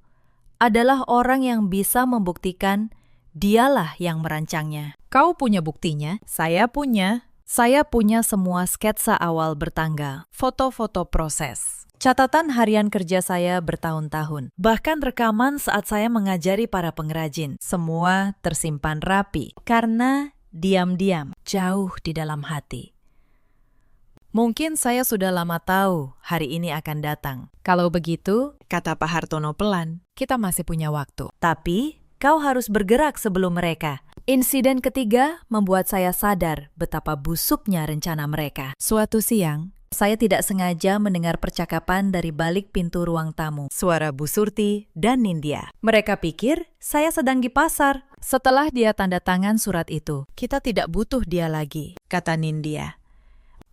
adalah orang yang bisa membuktikan dialah yang merancangnya. Kau punya buktinya? Saya punya. Saya punya semua sketsa awal bertanggal, foto-foto proses, catatan harian kerja saya bertahun-tahun, bahkan rekaman saat saya mengajari para pengrajin. Semua tersimpan rapi karena diam-diam, jauh di dalam hati. Mungkin saya sudah lama tahu hari ini akan datang. Kalau begitu, kata Pak Hartono pelan, kita masih punya waktu. Tapi kau harus bergerak sebelum mereka. Insiden ketiga membuat saya sadar betapa busuknya rencana mereka. Suatu siang, saya tidak sengaja mendengar percakapan dari balik pintu ruang tamu. Suara Bu Surti dan Nindya. Mereka pikir saya sedang di pasar. Setelah dia tanda tangan surat itu, "Kita tidak butuh dia lagi," kata Nindya.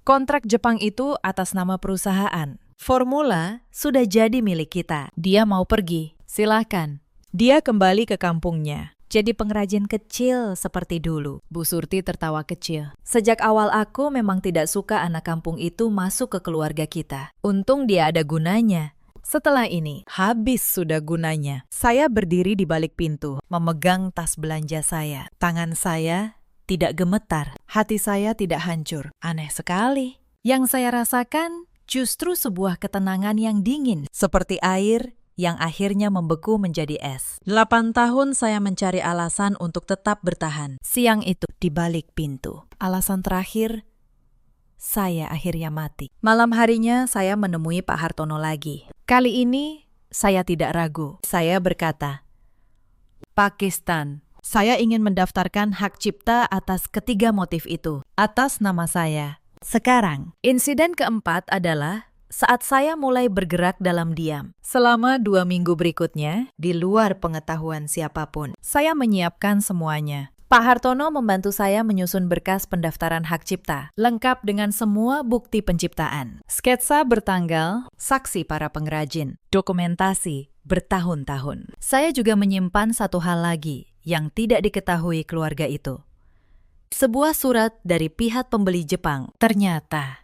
"Kontrak Jepang itu atas nama perusahaan. Formula sudah jadi milik kita. Dia mau pergi, silakan." Dia kembali ke kampungnya. Jadi pengrajin kecil seperti dulu. Bu Surti tertawa kecil. Sejak awal aku memang tidak suka anak kampung itu masuk ke keluarga kita. Untung dia ada gunanya. Setelah ini, habis sudah gunanya. Saya berdiri di balik pintu, memegang tas belanja saya. Tangan saya tidak gemetar. Hati saya tidak hancur. Aneh sekali. Yang saya rasakan justru sebuah ketenangan yang dingin. Seperti air yang akhirnya membeku menjadi es. 8 tahun saya mencari alasan untuk tetap bertahan. Siang itu di balik pintu. Alasan terakhir, saya akhirnya mati. Malam harinya saya menemui Pak Hartono lagi. Kali ini saya tidak ragu. Saya berkata, "Pakistan, Saya ingin mendaftarkan hak cipta atas ketiga motif itu, atas nama saya. Sekarang, insiden keempat adalah saat saya mulai bergerak dalam diam. Selama 2 minggu berikutnya, di luar pengetahuan siapapun, saya menyiapkan semuanya. Pak Hartono membantu saya menyusun berkas pendaftaran hak cipta, lengkap dengan semua bukti penciptaan. Sketsa bertanggal, saksi para pengrajin, dokumentasi bertahun-tahun. Saya juga menyimpan satu hal lagi yang tidak diketahui keluarga itu. Sebuah surat dari pihak pembeli Jepang. Ternyata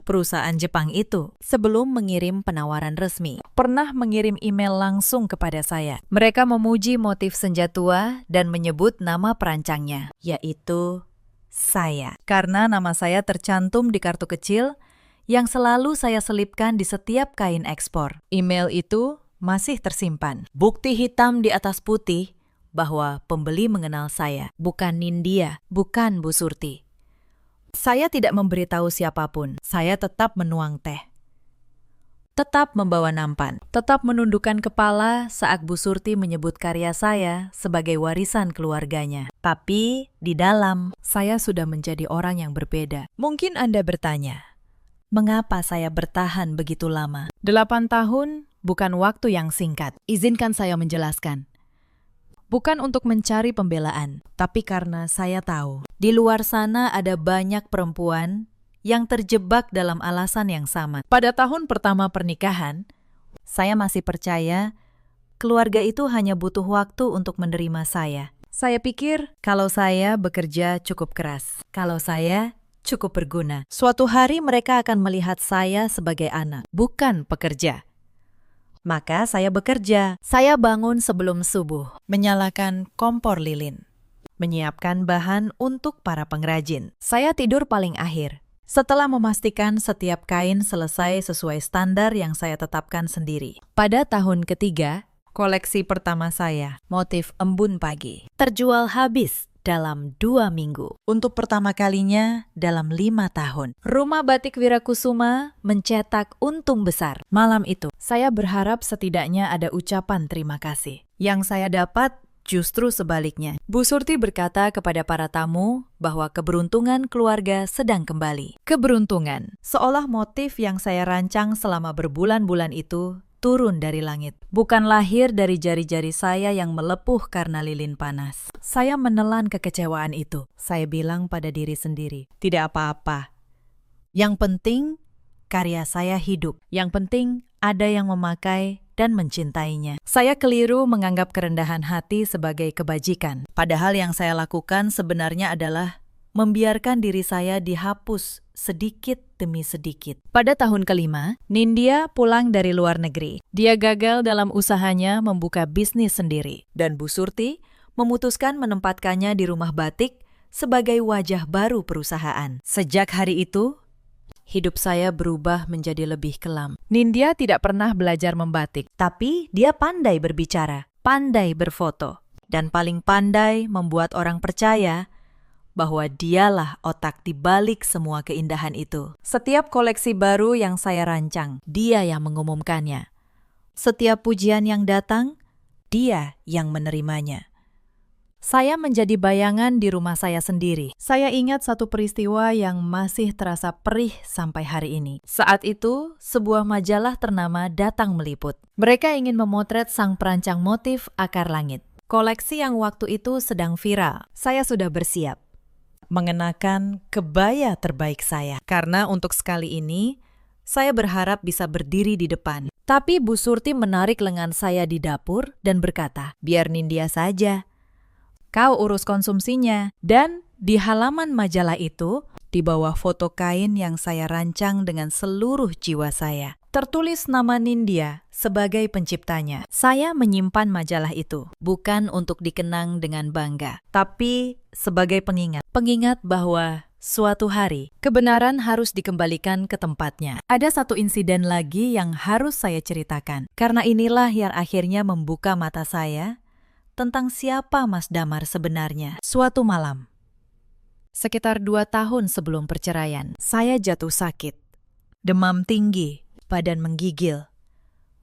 perusahaan Jepang itu, sebelum mengirim penawaran resmi, pernah mengirim email langsung kepada saya. Mereka memuji motif senja tua dan menyebut nama perancangnya, yaitu saya. Karena nama saya tercantum di kartu kecil yang selalu saya selipkan di setiap kain ekspor. Email itu masih tersimpan. Bukti hitam di atas putih bahwa pembeli mengenal saya, bukan Nindya, bukan Bu Surti. Saya tidak memberitahu siapapun. Saya tetap menuang teh. Tetap membawa nampan. Tetap menundukkan kepala saat Bu Surti menyebut karya saya sebagai warisan keluarganya. Tapi di dalam, saya sudah menjadi orang yang berbeda. Mungkin Anda bertanya, mengapa saya bertahan begitu lama? 8 tahun bukan waktu yang singkat. Izinkan saya menjelaskan. Bukan untuk mencari pembelaan, tapi karena saya tahu di luar sana ada banyak perempuan yang terjebak dalam alasan yang sama. Pada tahun pertama pernikahan, saya masih percaya keluarga itu hanya butuh waktu untuk menerima saya. Saya pikir kalau saya bekerja cukup keras, kalau saya cukup berguna, suatu hari mereka akan melihat saya sebagai anak, bukan pekerja. Maka saya bekerja. Saya bangun sebelum subuh, menyalakan kompor lilin, menyiapkan bahan untuk para pengrajin. Saya tidur paling akhir, setelah memastikan setiap kain selesai sesuai standar yang saya tetapkan sendiri. Pada tahun ketiga, koleksi pertama saya, motif embun pagi, terjual habis dalam 2 minggu. Untuk pertama kalinya dalam 5 tahun. Rumah Batik Wirakusuma mencetak untung besar. Malam itu, saya berharap setidaknya ada ucapan terima kasih. Yang saya dapat justru sebaliknya. Bu Surti berkata kepada para tamu bahwa keberuntungan keluarga sedang kembali. Keberuntungan, seolah motif yang saya rancang selama berbulan-bulan itu turun dari langit. Bukan lahir dari jari-jari saya yang melepuh karena lilin panas. Saya menelan kekecewaan itu. Saya bilang pada diri sendiri, tidak apa-apa. Yang penting, karya saya hidup. Yang penting, ada yang memakai dan mencintainya. Saya keliru menganggap kerendahan hati sebagai kebajikan. Padahal yang saya lakukan sebenarnya adalah membiarkan diri saya dihapus sedikit demi sedikit. Pada tahun kelima, Nindya pulang dari luar negeri. Dia gagal dalam usahanya membuka bisnis sendiri. Dan Bu Surti memutuskan menempatkannya di rumah batik sebagai wajah baru perusahaan. Sejak hari itu, hidup saya berubah menjadi lebih kelam. Nindya tidak pernah belajar membatik, tapi dia pandai berbicara, pandai berfoto, dan paling pandai membuat orang percaya bahwa dialah otak di balik semua keindahan itu. Setiap koleksi baru yang saya rancang, dia yang mengumumkannya. Setiap pujian yang datang, dia yang menerimanya. Saya menjadi bayangan di rumah saya sendiri. Saya ingat satu peristiwa yang masih terasa perih sampai hari ini. Saat itu, sebuah majalah ternama datang meliput. Mereka ingin memotret sang perancang motif akar langit. Koleksi yang waktu itu sedang viral. Saya sudah bersiap mengenakan kebaya terbaik saya. Karena untuk sekali ini, saya berharap bisa berdiri di depan. Tapi Bu Surti menarik lengan saya di dapur dan berkata, biar Nindya saja. Kau urus konsumsinya. Dan di halaman majalah itu, di bawah foto kain yang saya rancang dengan seluruh jiwa saya, tertulis nama Nindya sebagai penciptanya. Saya menyimpan majalah itu, bukan untuk dikenang dengan bangga, tapi sebagai pengingat. Pengingat bahwa suatu hari, kebenaran harus dikembalikan ke tempatnya. Ada satu insiden lagi yang harus saya ceritakan, karena inilah yang akhirnya membuka mata saya tentang siapa Mas Damar sebenarnya. Suatu malam, sekitar 2 tahun sebelum perceraian, saya jatuh sakit. Demam tinggi, badan menggigil.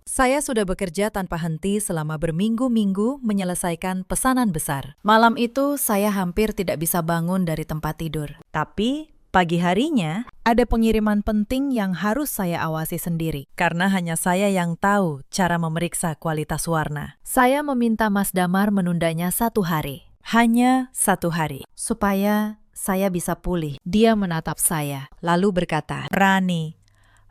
Saya sudah bekerja tanpa henti selama berminggu-minggu menyelesaikan pesanan besar. Malam itu saya hampir tidak bisa bangun dari tempat tidur. Tapi pagi harinya ada pengiriman penting yang harus saya awasi sendiri. Karena hanya saya yang tahu cara memeriksa kualitas warna. Saya meminta Mas Damar menundanya 1 hari. Hanya 1 hari. Supaya saya bisa pulih. Dia menatap saya, lalu berkata, "Rani,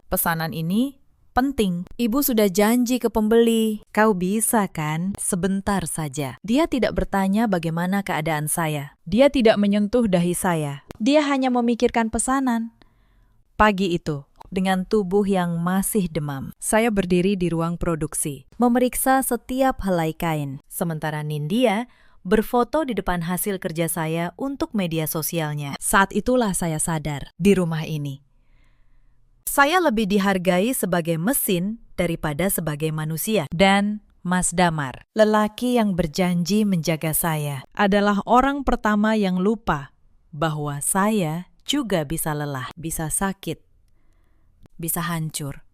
pesanan ini penting. Ibu sudah janji ke pembeli. Kau bisa kan? Sebentar saja." Dia tidak bertanya bagaimana keadaan saya. Dia tidak menyentuh dahi saya. Dia hanya memikirkan pesanan. Pagi itu, dengan tubuh yang masih demam, saya berdiri di ruang produksi, memeriksa setiap helai kain. Sementara Nindya berfoto di depan hasil kerja saya untuk media sosialnya. Saat itulah saya sadar, di rumah ini saya lebih dihargai sebagai mesin daripada sebagai manusia. Dan Mas Damar, lelaki yang berjanji menjaga saya, adalah orang pertama yang lupa bahwa saya juga bisa lelah, bisa sakit, bisa hancur.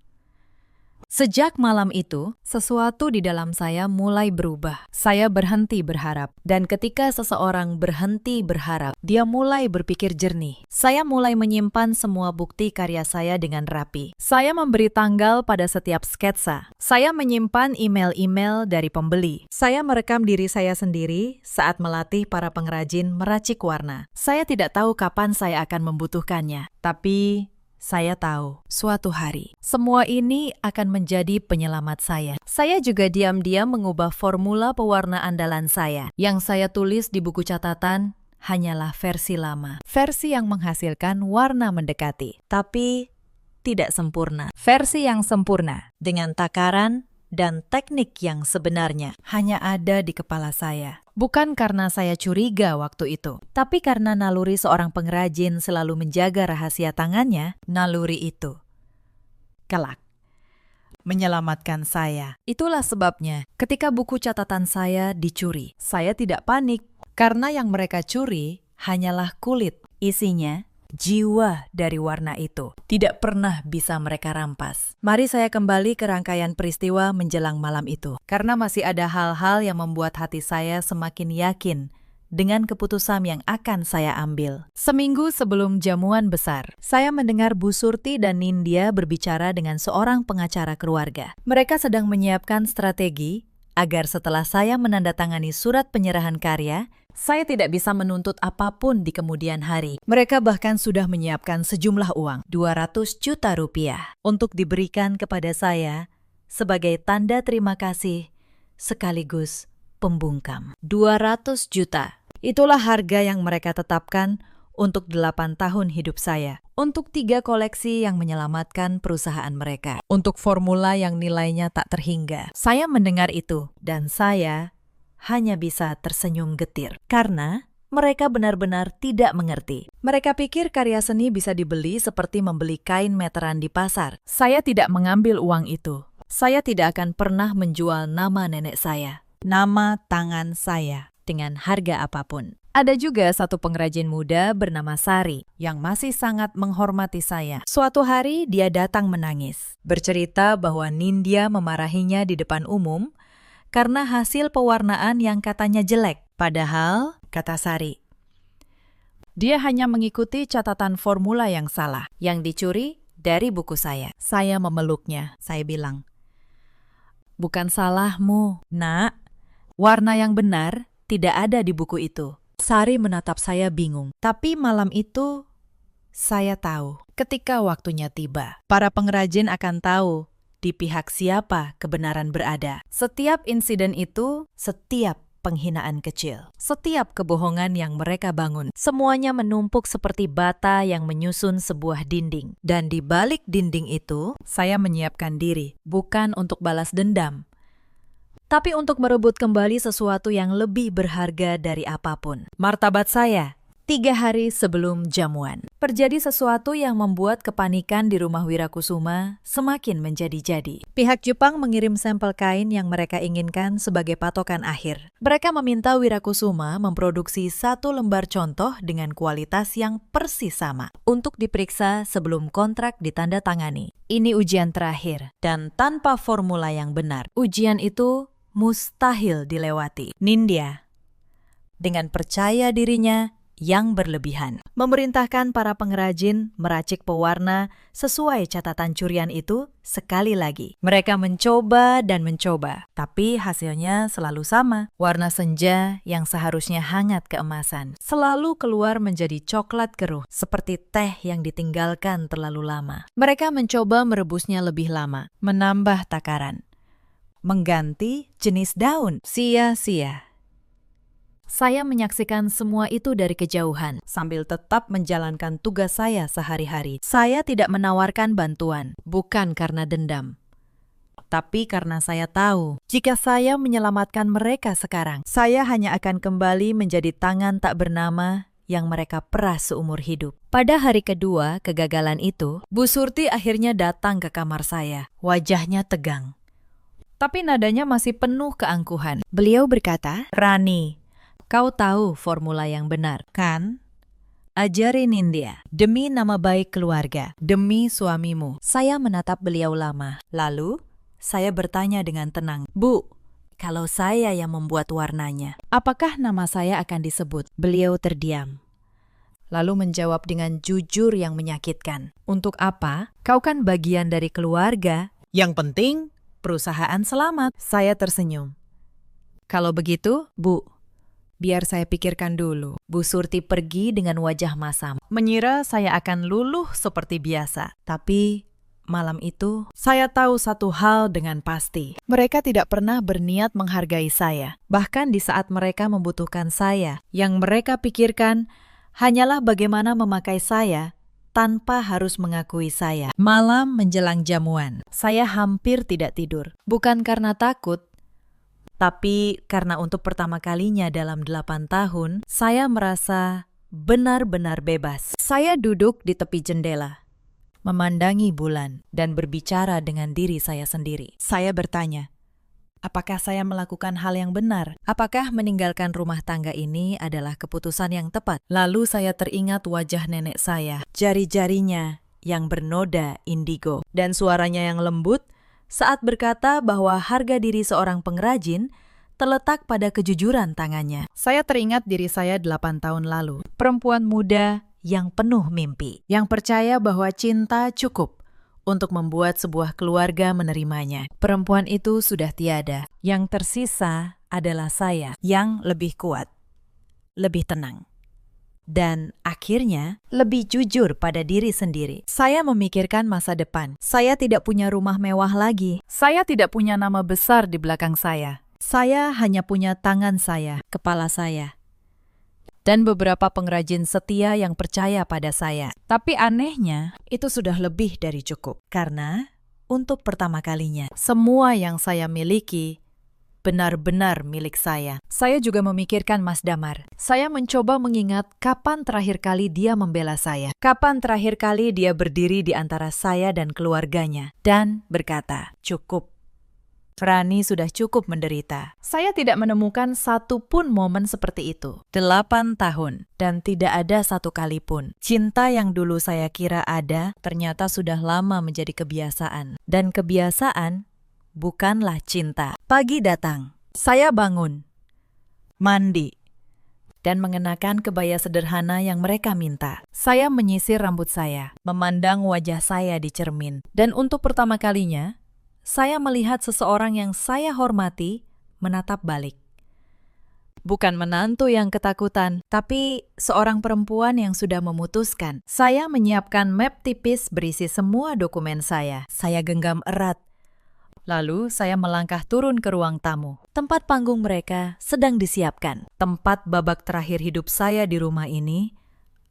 Sejak malam itu, sesuatu di dalam saya mulai berubah. Saya berhenti berharap. Dan ketika seseorang berhenti berharap, dia mulai berpikir jernih. Saya mulai menyimpan semua bukti karya saya dengan rapi. Saya memberi tanggal pada setiap sketsa. Saya menyimpan email-email dari pembeli. Saya merekam diri saya sendiri saat melatih para pengrajin meracik warna. Saya tidak tahu kapan saya akan membutuhkannya. Tapi saya tahu, suatu hari, semua ini akan menjadi penyelamat saya. Saya juga diam-diam mengubah formula pewarna andalan saya. Yang saya tulis di buku catatan hanyalah versi lama. Versi yang menghasilkan warna mendekati, tapi tidak sempurna. Versi yang sempurna, dengan takaran dan teknik yang sebenarnya, hanya ada di kepala saya. Bukan karena saya curiga waktu itu, tapi karena naluri seorang pengrajin selalu menjaga rahasia tangannya, naluri itu kelak menyelamatkan saya. Itulah sebabnya ketika buku catatan saya dicuri, saya tidak panik karena yang mereka curi hanyalah kulit. Isinya jiwa dari warna itu tidak pernah bisa mereka rampas. Mari saya kembali ke rangkaian peristiwa menjelang malam itu, karena masih ada hal-hal yang membuat hati saya semakin yakin dengan keputusan yang akan saya ambil. Seminggu sebelum jamuan besar, saya mendengar Bu Surti dan Nindya berbicara dengan seorang pengacara keluarga. Mereka sedang menyiapkan strategi agar setelah saya menandatangani surat penyerahan karya, saya tidak bisa menuntut apapun di kemudian hari. Mereka bahkan sudah menyiapkan sejumlah uang, 200 juta rupiah, untuk diberikan kepada saya sebagai tanda terima kasih sekaligus pembungkam. 200 juta. Itulah harga yang mereka tetapkan untuk 8 tahun hidup saya. Untuk 3 koleksi yang menyelamatkan perusahaan mereka. Untuk formula yang nilainya tak terhingga. Saya mendengar itu, dan saya hanya bisa tersenyum getir. Karena mereka benar-benar tidak mengerti. Mereka pikir karya seni bisa dibeli seperti membeli kain meteran di pasar. Saya tidak mengambil uang itu. Saya tidak akan pernah menjual nama nenek saya, nama tangan saya, dengan harga apapun. Ada juga satu pengrajin muda bernama Sari yang masih sangat menghormati saya. Suatu hari dia datang menangis, bercerita bahwa Nindya memarahinya di depan umum karena hasil pewarnaan yang katanya jelek. Padahal, kata Sari, dia hanya mengikuti catatan formula yang salah, yang dicuri dari buku saya. Saya memeluknya. Saya bilang, "Bukan salahmu, Nak. Warna yang benar tidak ada di buku itu." Sari menatap saya bingung. Tapi malam itu, saya tahu ketika waktunya tiba, para pengrajin akan tahu di pihak siapa kebenaran berada. Setiap insiden itu, setiap penghinaan kecil, setiap kebohongan yang mereka bangun, semuanya menumpuk seperti bata yang menyusun sebuah dinding. Dan di balik dinding itu, saya menyiapkan diri, bukan untuk balas dendam, tapi untuk merebut kembali sesuatu yang lebih berharga dari apapun. Martabat saya, 3 hari sebelum jamuan, terjadi sesuatu yang membuat kepanikan di rumah Wirakusuma semakin menjadi-jadi. Pihak Jepang mengirim sampel kain yang mereka inginkan sebagai patokan akhir. Mereka meminta Wirakusuma memproduksi 1 lembar contoh dengan kualitas yang persis sama untuk diperiksa sebelum kontrak ditandatangani. Ini ujian terakhir dan tanpa formula yang benar. Ujian itu mustahil dilewati. Nindya, dengan percaya dirinya yang berlebihan, memerintahkan para pengrajin meracik pewarna sesuai catatan curian itu sekali lagi. Mereka mencoba dan mencoba, tapi hasilnya selalu sama. Warna senja yang seharusnya hangat keemasan selalu keluar menjadi coklat keruh, seperti teh yang ditinggalkan terlalu lama. Mereka mencoba merebusnya lebih lama, menambah takaran, mengganti jenis daun, sia-sia. Saya menyaksikan semua itu dari kejauhan, sambil tetap menjalankan tugas saya sehari-hari. Saya tidak menawarkan bantuan, bukan karena dendam, tapi karena saya tahu, jika saya menyelamatkan mereka sekarang, saya hanya akan kembali menjadi tangan tak bernama yang mereka peras seumur hidup. Pada hari kedua kegagalan itu, Bu Surti akhirnya datang ke kamar saya. Wajahnya tegang, tapi nadanya masih penuh keangkuhan. Beliau berkata, "Rani, kau tahu formula yang benar, kan? Ajarin Nindya, demi nama baik keluarga, demi suamimu." Saya menatap beliau lama. Lalu, saya bertanya dengan tenang, "Bu, kalau saya yang membuat warnanya, apakah nama saya akan disebut?" Beliau terdiam, lalu menjawab dengan jujur yang menyakitkan, "Untuk apa? Kau kan bagian dari keluarga. Yang penting, perusahaan selamat." Saya tersenyum. "Kalau begitu, Bu, biar saya pikirkan dulu." Bu Surti pergi dengan wajah masam, mengira saya akan luluh seperti biasa. Tapi malam itu, saya tahu satu hal dengan pasti. Mereka tidak pernah berniat menghargai saya. Bahkan di saat mereka membutuhkan saya, yang mereka pikirkan hanyalah bagaimana memakai saya tanpa harus mengakui saya. Malam menjelang jamuan, saya hampir tidak tidur. Bukan karena takut, tapi karena untuk pertama kalinya dalam 8 tahun, saya merasa benar-benar bebas. Saya duduk di tepi jendela, memandangi bulan, dan berbicara dengan diri saya sendiri. Saya bertanya, apakah saya melakukan hal yang benar? Apakah meninggalkan rumah tangga ini adalah keputusan yang tepat? Lalu saya teringat wajah nenek saya, jari-jarinya yang bernoda indigo, dan suaranya yang lembut saat berkata bahwa harga diri seorang pengrajin terletak pada kejujuran tangannya. Saya teringat diri saya 8 tahun lalu, perempuan muda yang penuh mimpi, yang percaya bahwa cinta cukup untuk membuat sebuah keluarga menerimanya. Perempuan itu sudah tiada. Yang tersisa adalah saya yang lebih kuat, lebih tenang, dan akhirnya lebih jujur pada diri sendiri. Saya memikirkan masa depan. Saya tidak punya rumah mewah lagi. Saya tidak punya nama besar di belakang saya. Saya hanya punya tangan saya, kepala saya, dan beberapa pengrajin setia yang percaya pada saya. Tapi anehnya, itu sudah lebih dari cukup. Karena untuk pertama kalinya, semua yang saya miliki benar-benar milik saya. Saya juga memikirkan Mas Damar. Saya mencoba mengingat kapan terakhir kali dia membela saya. Kapan terakhir kali dia berdiri di antara saya dan keluarganya. Dan berkata, cukup. Rani sudah cukup menderita. Saya tidak menemukan satu pun momen seperti itu. 8 tahun, dan tidak ada satu kali pun. Cinta yang dulu saya kira ada, ternyata sudah lama menjadi kebiasaan. Dan kebiasaan bukanlah cinta. Pagi datang, saya bangun, mandi, dan mengenakan kebaya sederhana yang mereka minta. Saya menyisir rambut saya, memandang wajah saya di cermin. Dan untuk pertama kalinya, saya melihat seseorang yang saya hormati menatap balik. Bukan menantu yang ketakutan, tapi seorang perempuan yang sudah memutuskan. Saya menyiapkan map tipis berisi semua dokumen saya. Saya genggam erat. Lalu saya melangkah turun ke ruang tamu. Tempat panggung mereka sedang disiapkan. Tempat babak terakhir hidup saya di rumah ini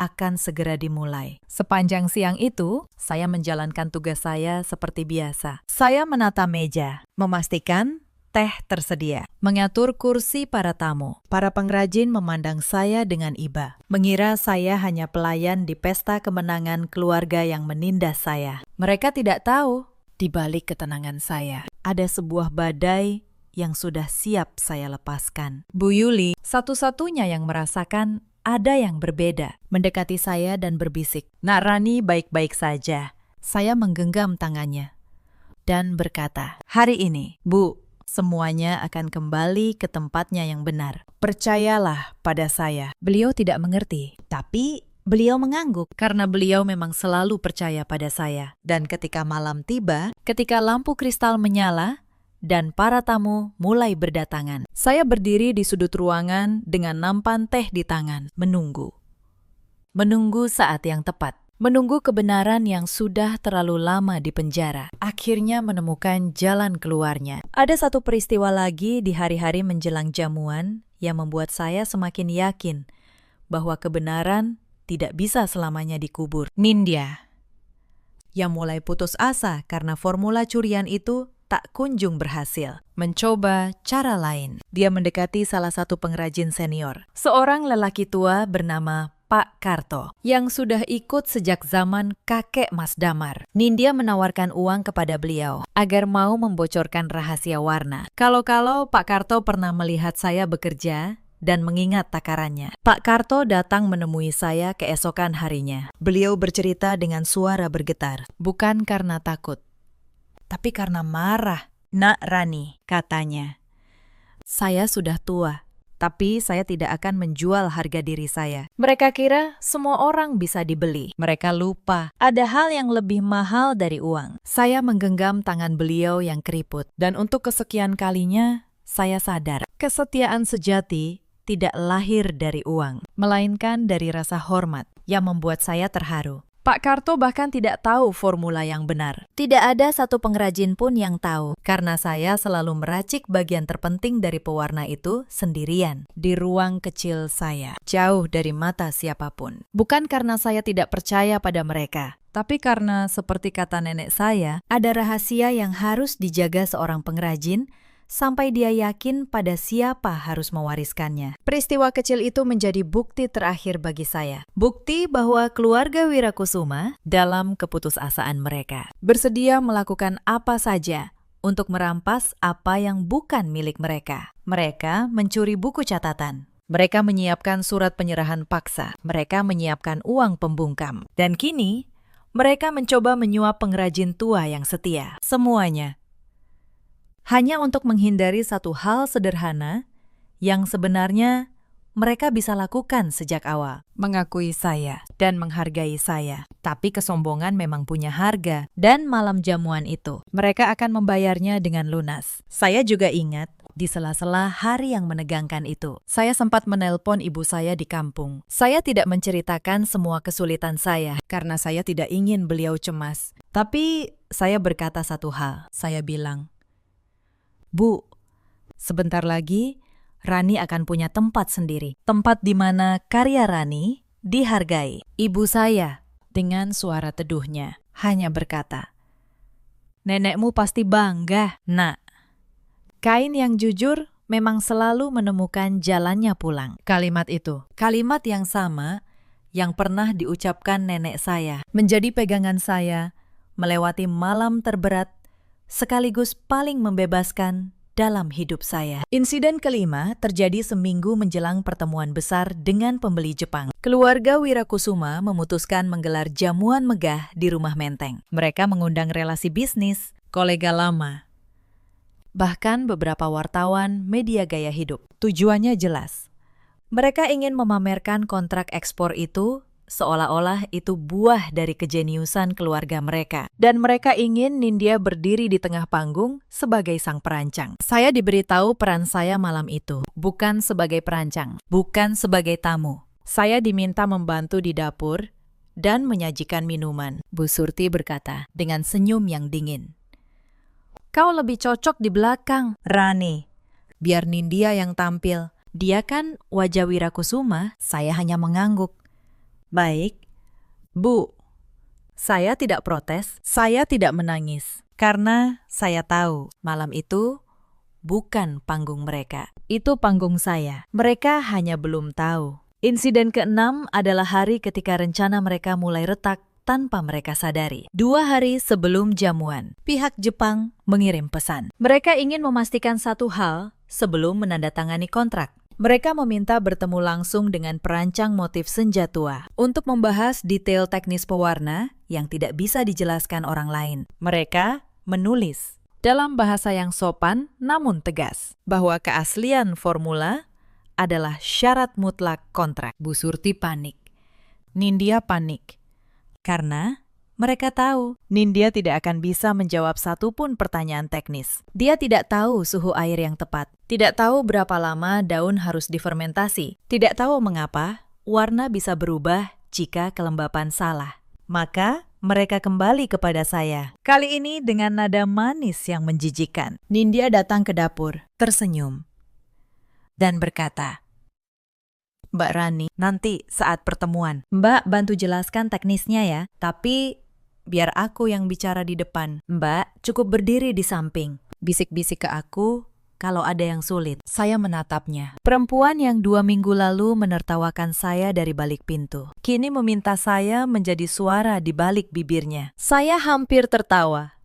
akan segera dimulai. Sepanjang siang itu, saya menjalankan tugas saya seperti biasa. Saya menata meja, memastikan teh tersedia. Mengatur kursi para tamu. Para pengrajin memandang saya dengan iba. Mengira saya hanya pelayan di pesta kemenangan keluarga yang menindas saya. Mereka tidak tahu, di balik ketenangan saya, ada sebuah badai yang sudah siap saya lepaskan. Bu Yuli, satu-satunya yang merasakan ada yang berbeda, mendekati saya dan berbisik, "Nak Rani baik-baik saja." Saya menggenggam tangannya dan berkata, "Hari ini, Bu, semuanya akan kembali ke tempatnya yang benar. Percayalah pada saya." Beliau tidak mengerti, tapi beliau mengangguk karena beliau memang selalu percaya pada saya. Dan ketika malam tiba, ketika lampu kristal menyala dan para tamu mulai berdatangan, saya berdiri di sudut ruangan dengan nampan teh di tangan, menunggu. Menunggu saat yang tepat. Menunggu kebenaran yang sudah terlalu lama di penjara. Akhirnya menemukan jalan keluarnya. Ada satu peristiwa lagi di hari-hari menjelang jamuan yang membuat saya semakin yakin bahwa kebenaran tidak bisa selamanya dikubur. Nindya, yang mulai putus asa karena formula curian itu tak kunjung berhasil, mencoba cara lain. Dia mendekati salah satu pengrajin senior, seorang lelaki tua bernama Pak Karto, yang sudah ikut sejak zaman kakek Mas Damar. Nindya menawarkan uang kepada beliau agar mau membocorkan rahasia warna. Kalau-kalau Pak Karto pernah melihat saya bekerja dan mengingat takarannya. Pak Karto datang menemui saya keesokan harinya. Beliau bercerita dengan suara bergetar, bukan karena takut, tapi karena marah. "Nak Rani," katanya, "saya sudah tua, tapi saya tidak akan menjual harga diri saya. Mereka kira semua orang bisa dibeli. Mereka lupa ada hal yang lebih mahal dari uang." Saya menggenggam tangan beliau yang keriput, dan untuk kesekian kalinya saya sadar kesetiaan sejati tidak lahir dari uang, melainkan dari rasa hormat yang membuat saya terharu. Pak Karto bahkan tidak tahu formula yang benar. Tidak ada satu pengrajin pun yang tahu, karena saya selalu meracik bagian terpenting dari pewarna itu sendirian, di ruang kecil saya, jauh dari mata siapapun. Bukan karena saya tidak percaya pada mereka, tapi karena, seperti kata nenek saya, ada rahasia yang harus dijaga seorang pengrajin sampai dia yakin pada siapa harus mewariskannya. Peristiwa kecil itu menjadi bukti terakhir bagi saya. Bukti bahwa keluarga Wirakusuma dalam keputusasaan mereka bersedia melakukan apa saja untuk merampas apa yang bukan milik mereka. Mereka mencuri buku catatan. Mereka menyiapkan surat penyerahan paksa. Mereka menyiapkan uang pembungkam. Dan kini, mereka mencoba menyuap pengrajin tua yang setia. Semuanya hanya untuk menghindari satu hal sederhana yang sebenarnya mereka bisa lakukan sejak awal. Mengakui saya dan menghargai saya. Tapi kesombongan memang punya harga. Dan malam jamuan itu, mereka akan membayarnya dengan lunas. Saya juga ingat, di sela-sela hari yang menegangkan itu, saya sempat menelpon ibu saya di kampung. Saya tidak menceritakan semua kesulitan saya, karena saya tidak ingin beliau cemas. Tapi saya berkata satu hal. Saya bilang, "Bu, sebentar lagi Rani akan punya tempat sendiri. Tempat di mana karya Rani dihargai." Ibu saya dengan suara teduhnya hanya berkata, "Nenekmu pasti bangga, Nak." Kain yang jujur memang selalu menemukan jalannya pulang. Kalimat itu, kalimat yang sama yang pernah diucapkan nenek saya, menjadi pegangan saya melewati malam terberat sekaligus paling membebaskan dalam hidup saya. Insiden kelima terjadi seminggu menjelang pertemuan besar dengan pembeli Jepang. Keluarga Wirakusuma memutuskan menggelar jamuan megah di Rumah Menteng. Mereka mengundang relasi bisnis, kolega lama, bahkan beberapa wartawan media gaya hidup. Tujuannya jelas. Mereka ingin memamerkan kontrak ekspor itu seolah-olah itu buah dari kejeniusan keluarga mereka. Dan mereka ingin Nindya berdiri di tengah panggung sebagai sang perancang. Saya diberitahu peran saya malam itu, bukan sebagai perancang, bukan sebagai tamu. Saya diminta membantu di dapur dan menyajikan minuman. Bu Surti berkata dengan senyum yang dingin, "Kau lebih cocok di belakang, Rani. Biar Nindya yang tampil. Dia kan wajah Wirakusuma." Saya hanya mengangguk. "Baik, Bu." Saya tidak protes, saya tidak menangis. Karena saya tahu malam itu bukan panggung mereka. Itu panggung saya. Mereka hanya belum tahu. Insiden keenam adalah hari ketika rencana mereka mulai retak tanpa mereka sadari. 2 hari sebelum jamuan, pihak Jepang mengirim pesan. Mereka ingin memastikan satu hal sebelum menandatangani kontrak. Mereka meminta bertemu langsung dengan perancang motif senja tua untuk membahas detail teknis pewarna yang tidak bisa dijelaskan orang lain. Mereka menulis dalam bahasa yang sopan namun tegas bahwa keaslian formula adalah syarat mutlak kontrak. Bu Surti panik. Nindya panik. Karena mereka tahu Nindya tidak akan bisa menjawab satupun pertanyaan teknis. Dia tidak tahu suhu air yang tepat, tidak tahu berapa lama daun harus difermentasi, tidak tahu mengapa warna bisa berubah jika kelembapan salah. Maka mereka kembali kepada saya. Kali ini dengan nada manis yang menjijikan. Nindya datang ke dapur, tersenyum, dan berkata, "Mbak Rani, nanti saat pertemuan, Mbak bantu jelaskan teknisnya ya, tapi biar aku yang bicara di depan. Mbak cukup berdiri di samping, bisik-bisik ke aku kalau ada yang sulit." Saya menatapnya. Perempuan yang 2 minggu lalu menertawakan saya dari balik pintu, kini meminta saya menjadi suara di balik bibirnya. Saya hampir tertawa,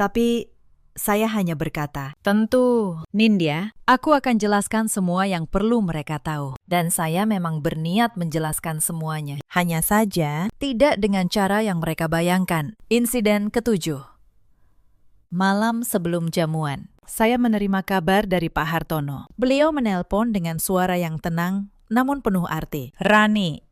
tapi saya hanya berkata, "Tentu, Nindya, aku akan jelaskan semua yang perlu mereka tahu." Dan saya memang berniat menjelaskan semuanya. Hanya saja, tidak dengan cara yang mereka bayangkan. Insiden ke-7. Malam sebelum jamuan, saya menerima kabar dari Pak Hartono. Beliau menelpon dengan suara yang tenang, namun penuh arti. "Rani,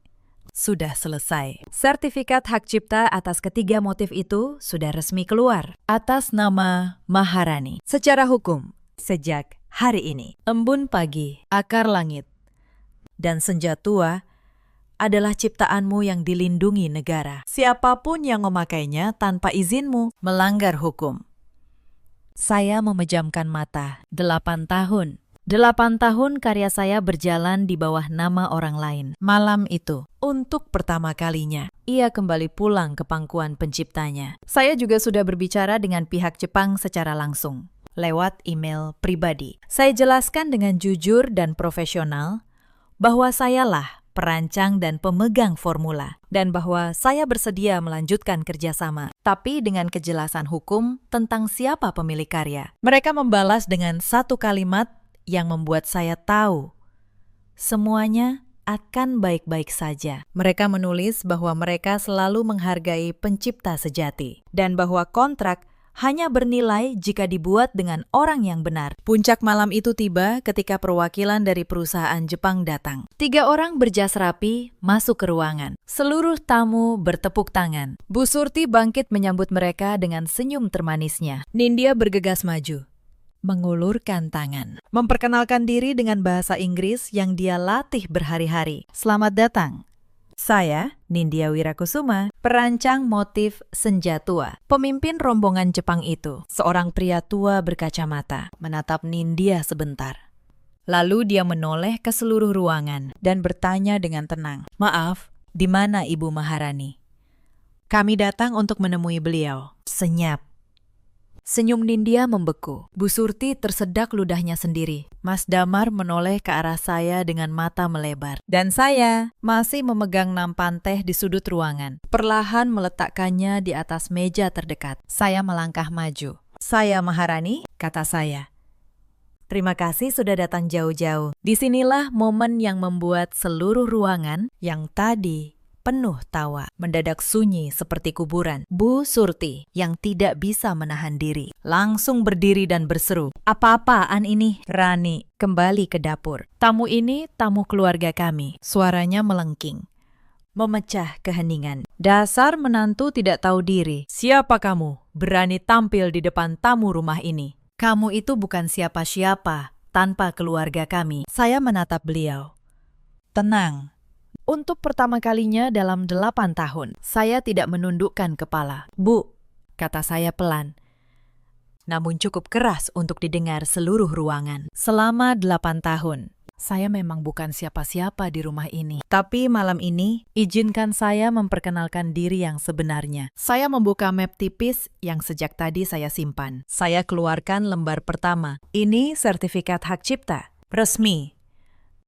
sudah selesai. Sertifikat hak cipta atas ketiga motif itu sudah resmi keluar atas nama Maharani. Secara hukum, sejak hari ini, embun pagi, akar langit, dan senja tua adalah ciptaanmu yang dilindungi negara. Siapapun yang memakainya tanpa izinmu melanggar hukum." Saya memejamkan mata. 8 tahun. 8 tahun karya saya berjalan di bawah nama orang lain. Malam itu, untuk pertama kalinya, ia kembali pulang ke pangkuan penciptanya. Saya juga sudah berbicara dengan pihak Jepang secara langsung, lewat email pribadi. Saya jelaskan dengan jujur dan profesional bahwa sayalah perancang dan pemegang formula, dan bahwa saya bersedia melanjutkan kerjasama, tapi dengan kejelasan hukum tentang siapa pemilik karya. Mereka membalas dengan satu kalimat yang membuat saya tahu semuanya akan baik-baik saja. Mereka menulis bahwa mereka selalu menghargai pencipta sejati dan bahwa kontrak hanya bernilai jika dibuat dengan orang yang benar. Puncak malam itu tiba ketika perwakilan dari perusahaan Jepang datang. 3 orang berjas rapi masuk ke ruangan. Seluruh tamu bertepuk tangan. Bu Surti bangkit menyambut mereka dengan senyum termanisnya. Nindya bergegas maju, mengulurkan tangan, memperkenalkan diri dengan bahasa Inggris yang dia latih berhari-hari. "Selamat datang. Saya, Nindya Wirakusuma, perancang motif senja tua." Pemimpin rombongan Jepang itu, seorang pria tua berkacamata, menatap Nindya sebentar. Lalu dia menoleh ke seluruh ruangan dan bertanya dengan tenang, "Maaf, di mana Ibu Maharani?" "Kami datang untuk menemui beliau." Senyap. Senyum Nindya membeku. Bu Surti tersedak ludahnya sendiri. Mas Damar menoleh ke arah saya dengan mata melebar. Dan saya masih memegang nampan teh di sudut ruangan. Perlahan meletakkannya di atas meja terdekat. Saya melangkah maju. "Saya Maharani," kata saya. "Terima kasih sudah datang jauh-jauh." Disinilah momen yang membuat seluruh ruangan yang tadi penuh tawa mendadak sunyi seperti kuburan. Bu Surti yang tidak bisa menahan diri langsung berdiri dan berseru, "Apa-apaan ini?" Rani kembali ke dapur. "Tamu ini tamu keluarga kami." Suaranya melengking, memecah keheningan. "Dasar menantu tidak tahu diri. Siapa kamu berani tampil di depan tamu rumah ini? Kamu itu bukan siapa-siapa tanpa keluarga kami." Saya menatap beliau. "Tenang. Untuk pertama kalinya dalam 8 tahun, saya tidak menundukkan kepala." "Bu," kata saya pelan, namun cukup keras untuk didengar seluruh ruangan. "Selama 8 tahun, Saya memang bukan siapa-siapa di rumah ini. Tapi malam ini, izinkan saya memperkenalkan diri yang sebenarnya. Saya membuka map tipis yang sejak tadi saya simpan. Saya keluarkan lembar pertama. Ini sertifikat hak cipta. Resmi.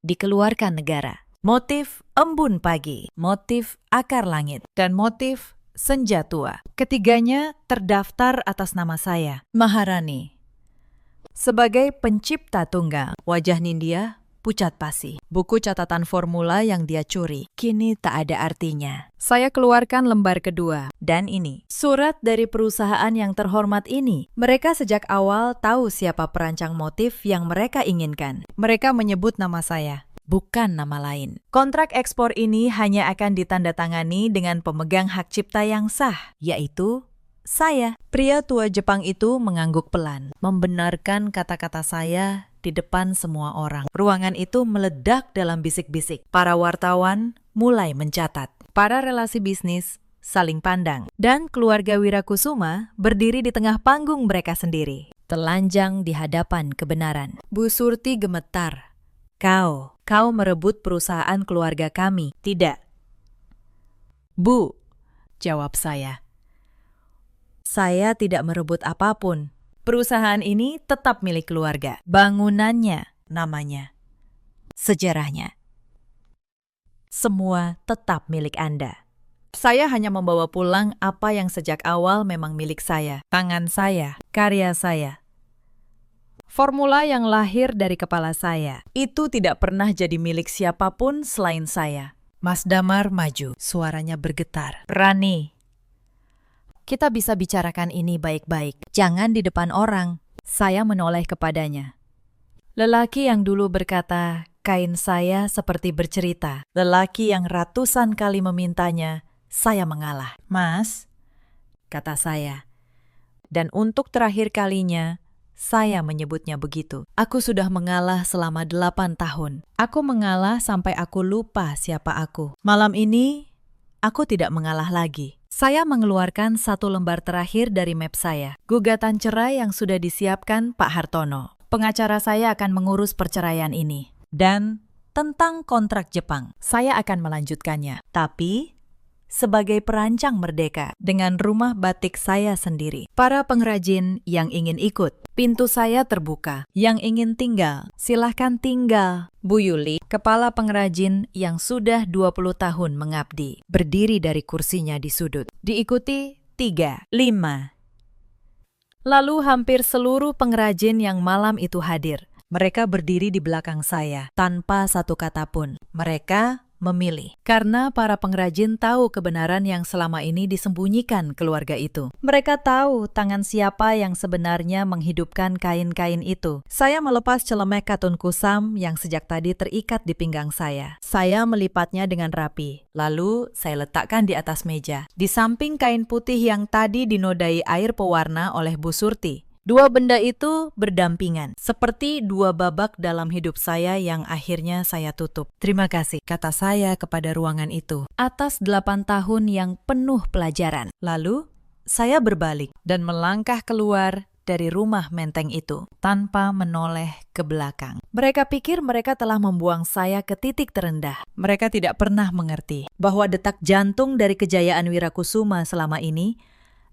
Dikeluarkan negara. Motif embun pagi, motif akar langit, dan motif senja tua. Ketiganya terdaftar atas nama saya, Maharani. Sebagai pencipta tunggal, wajah Nindya pucat pasi. Buku catatan formula yang dia curi kini tak ada artinya. Saya keluarkan lembar kedua. Dan ini, surat dari perusahaan yang terhormat ini. Mereka sejak awal tahu siapa perancang motif yang mereka inginkan. Mereka menyebut nama saya, bukan nama lain. Kontrak ekspor ini hanya akan ditandatangani dengan pemegang hak cipta yang sah, yaitu saya. Pria tua Jepang itu mengangguk pelan, membenarkan kata-kata saya di depan semua orang. Ruangan itu meledak dalam bisik-bisik. Para wartawan mulai mencatat. Para relasi bisnis saling pandang. Dan keluarga Wirakusuma berdiri di tengah panggung mereka sendiri, telanjang di hadapan kebenaran. Bu Surti gemetar. Kau merebut perusahaan keluarga kami, tidak? Bu, jawab saya. Saya tidak merebut apapun. Perusahaan ini tetap milik keluarga. Bangunannya, namanya, sejarahnya, semua tetap milik Anda. Saya hanya membawa pulang apa yang sejak awal memang milik saya. Tangan saya, karya saya. Formula yang lahir dari kepala saya. Itu tidak pernah jadi milik siapapun selain saya. Mas Damar maju, suaranya bergetar. Rani, kita bisa bicarakan ini baik-baik. Jangan di depan orang. Saya menoleh kepadanya. Lelaki yang dulu berkata, kain saya seperti bercerita. Lelaki yang ratusan kali memintanya, saya mengalah. Mas, kata saya. Dan untuk terakhir kalinya, saya menyebutnya begitu. Aku sudah mengalah selama 8 tahun. Aku mengalah sampai aku lupa siapa aku. Malam ini, aku tidak mengalah lagi. Saya mengeluarkan satu lembar terakhir dari map saya. Gugatan cerai yang sudah disiapkan Pak Hartono. Pengacara saya akan mengurus perceraian ini. Dan tentang kontrak Jepang, saya akan melanjutkannya. Tapi sebagai perancang merdeka dengan rumah batik saya sendiri. Para pengrajin yang ingin ikut, pintu saya terbuka. Yang ingin tinggal, silahkan tinggal. Bu Yuli, kepala pengrajin yang sudah 20 tahun mengabdi, berdiri dari kursinya di sudut. Diikuti 3, 5. Lalu hampir seluruh pengrajin yang malam itu hadir. Mereka berdiri di belakang saya, tanpa satu kata pun. Mereka memilih. Karena para pengrajin tahu kebenaran yang selama ini disembunyikan keluarga itu. Mereka tahu tangan siapa yang sebenarnya menghidupkan kain-kain itu. Saya melepas celemek katun kusam yang sejak tadi terikat di pinggang saya. Saya melipatnya dengan rapi. Lalu saya letakkan di atas meja, di samping kain putih yang tadi dinodai air pewarna oleh Bu Surti. Dua benda itu berdampingan, seperti dua babak dalam hidup saya yang akhirnya saya tutup. Terima kasih, kata saya kepada ruangan itu, atas 8 tahun yang penuh pelajaran. Lalu, saya berbalik dan melangkah keluar dari rumah menteng itu, tanpa menoleh ke belakang. Mereka pikir mereka telah membuang saya ke titik terendah. Mereka tidak pernah mengerti bahwa detak jantung dari kejayaan Wirakusuma selama ini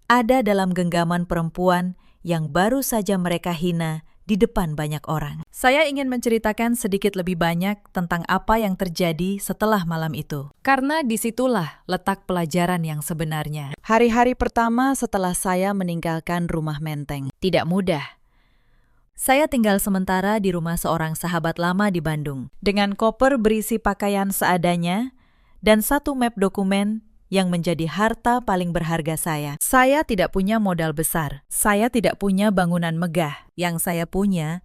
ada dalam genggaman perempuan yang baru saja mereka hina di depan banyak orang. Saya ingin menceritakan sedikit lebih banyak tentang apa yang terjadi setelah malam itu. Karena disitulah letak pelajaran yang sebenarnya. Hari-hari pertama setelah saya meninggalkan rumah menteng. Tidak mudah. Saya tinggal sementara di rumah seorang sahabat lama di Bandung. Dengan koper berisi pakaian seadanya dan satu map dokumen yang menjadi harta paling berharga saya. Saya tidak punya modal besar. Saya tidak punya bangunan megah. Yang saya punya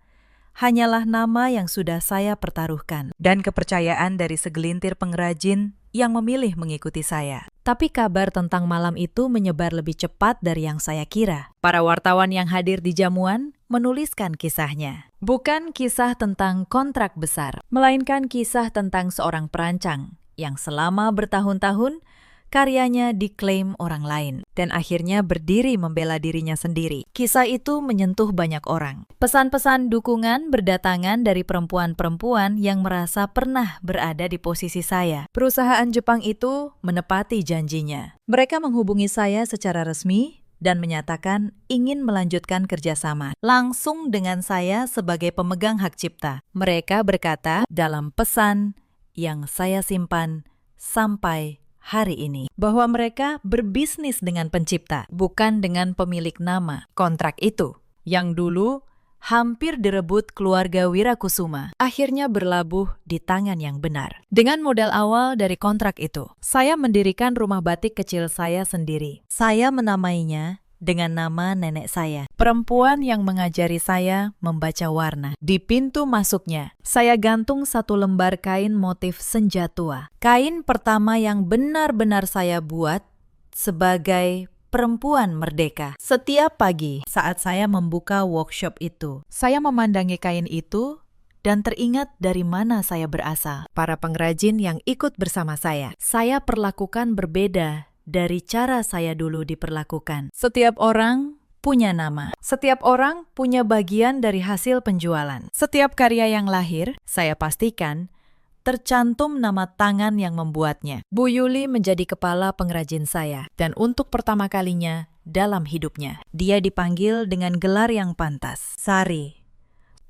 hanyalah nama yang sudah saya pertaruhkan dan kepercayaan dari segelintir pengrajin yang memilih mengikuti saya. Tapi kabar tentang malam itu menyebar lebih cepat dari yang saya kira. Para wartawan yang hadir di jamuan menuliskan kisahnya. Bukan kisah tentang kontrak besar, melainkan kisah tentang seorang perancang yang selama bertahun-tahun karyanya diklaim orang lain, dan akhirnya berdiri membela dirinya sendiri. Kisah itu menyentuh banyak orang. Pesan-pesan dukungan berdatangan dari perempuan-perempuan yang merasa pernah berada di posisi saya. Perusahaan Jepang itu menepati janjinya. Mereka menghubungi saya secara resmi dan menyatakan ingin melanjutkan kerjasama langsung dengan saya sebagai pemegang hak cipta. Mereka berkata dalam pesan yang saya simpan sampai hari ini bahwa mereka berbisnis dengan pencipta, bukan dengan pemilik nama. Kontrak itu yang dulu hampir direbut keluarga Wirakusuma, akhirnya berlabuh di tangan yang benar. Dengan modal awal dari kontrak itu, saya mendirikan rumah batik kecil saya sendiri. Saya menamainya dengan nama nenek saya, perempuan yang mengajari saya membaca warna. Di pintu masuknya, saya gantung satu lembar kain motif senja tua. Kain pertama yang benar-benar saya buat sebagai perempuan merdeka. Setiap pagi saat saya membuka workshop itu, saya memandangi kain itu dan teringat dari mana saya berasal. Para pengrajin yang ikut bersama saya perlakukan berbeda dari cara saya dulu diperlakukan. Setiap orang punya nama. Setiap orang punya bagian dari hasil penjualan. Setiap karya yang lahir, saya pastikan tercantum nama tangan yang membuatnya. Bu Yuli menjadi kepala pengrajin saya, dan untuk pertama kalinya dalam hidupnya, dia dipanggil dengan gelar yang pantas, Sari,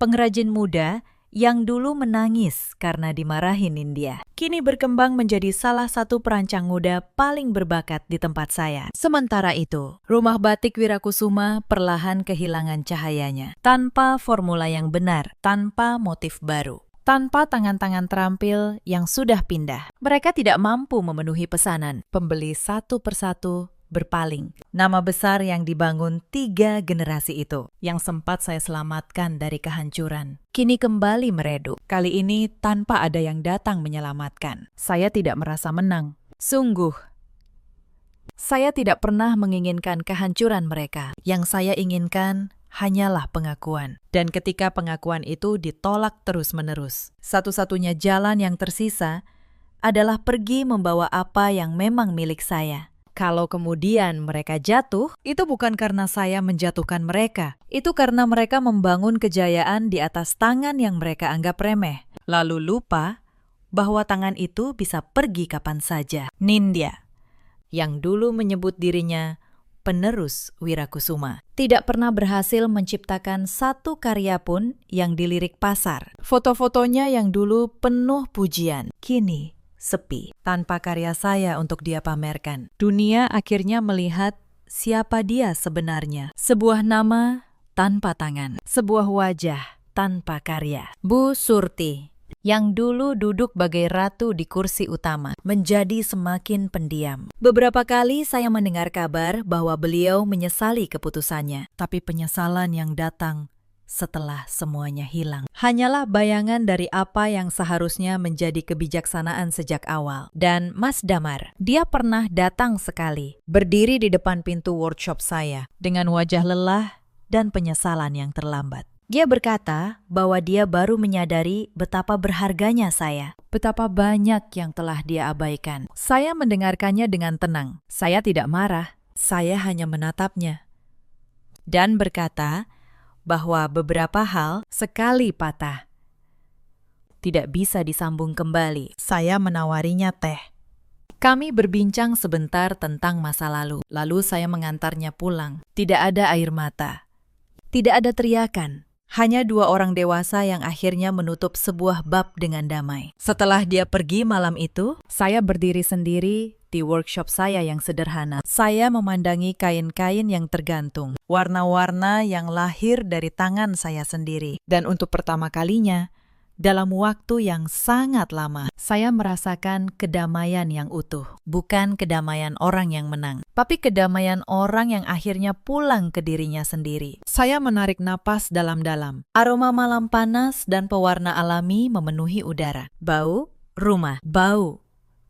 pengrajin muda yang dulu menangis karena dimarahin India. Kini berkembang menjadi salah satu perancang muda paling berbakat di tempat saya. Sementara itu, rumah batik Wirakusuma perlahan kehilangan cahayanya, tanpa formula yang benar, tanpa motif baru, tanpa tangan-tangan terampil yang sudah pindah. Mereka tidak mampu memenuhi pesanan. Pembeli satu persatu berpaling. Nama besar yang dibangun 3 generasi itu, yang sempat saya selamatkan dari kehancuran, kini kembali meredup. Kali ini tanpa ada yang datang menyelamatkan. Saya tidak merasa menang. Sungguh, saya tidak pernah menginginkan kehancuran mereka. Yang saya inginkan hanyalah pengakuan. Dan ketika pengakuan itu ditolak terus-menerus, satu-satunya jalan yang tersisa adalah pergi membawa apa yang memang milik saya. Kalau kemudian mereka jatuh, itu bukan karena saya menjatuhkan mereka. Itu karena mereka membangun kejayaan di atas tangan yang mereka anggap remeh, lalu lupa bahwa tangan itu bisa pergi kapan saja. Nindya, yang dulu menyebut dirinya penerus Wirakusuma, tidak pernah berhasil menciptakan satu karya pun yang dilirik pasar. Foto-fotonya yang dulu penuh pujian, kini sepi, tanpa karya saya untuk dia pamerkan. Dunia akhirnya melihat siapa dia sebenarnya. Sebuah nama tanpa tangan, sebuah wajah tanpa karya. Bu Surti, yang dulu duduk bagai ratu di kursi utama, menjadi semakin pendiam. Beberapa kali saya mendengar kabar bahwa beliau menyesali keputusannya, tapi penyesalan yang datang setelah semuanya hilang hanyalah bayangan dari apa yang seharusnya menjadi kebijaksanaan sejak awal. Dan Mas Damar, dia pernah datang sekali, berdiri di depan pintu workshop saya dengan wajah lelah dan penyesalan yang terlambat. Dia berkata bahwa dia baru menyadari betapa berharganya saya, betapa banyak yang telah dia abaikan. Saya mendengarkannya dengan tenang. Saya tidak marah, saya hanya menatapnya dan berkata bahwa beberapa hal sekali patah tidak bisa disambung kembali. Saya menawarinya teh. Kami berbincang sebentar tentang masa lalu saya mengantarnya pulang. Tidak ada air mata, tidak ada teriakan, hanya 2 orang dewasa yang akhirnya menutup sebuah bab dengan damai. Setelah dia pergi malam itu, saya berdiri sendiri di workshop saya yang sederhana. Saya memandangi kain-kain yang tergantung, warna-warna yang lahir dari tangan saya sendiri. Dan untuk pertama kalinya, dalam waktu yang sangat lama, saya merasakan kedamaian yang utuh. Bukan kedamaian orang yang menang, tapi kedamaian orang yang akhirnya pulang ke dirinya sendiri. Saya menarik napas dalam-dalam. Aroma malam panas dan pewarna alami memenuhi udara. Bau rumah, bau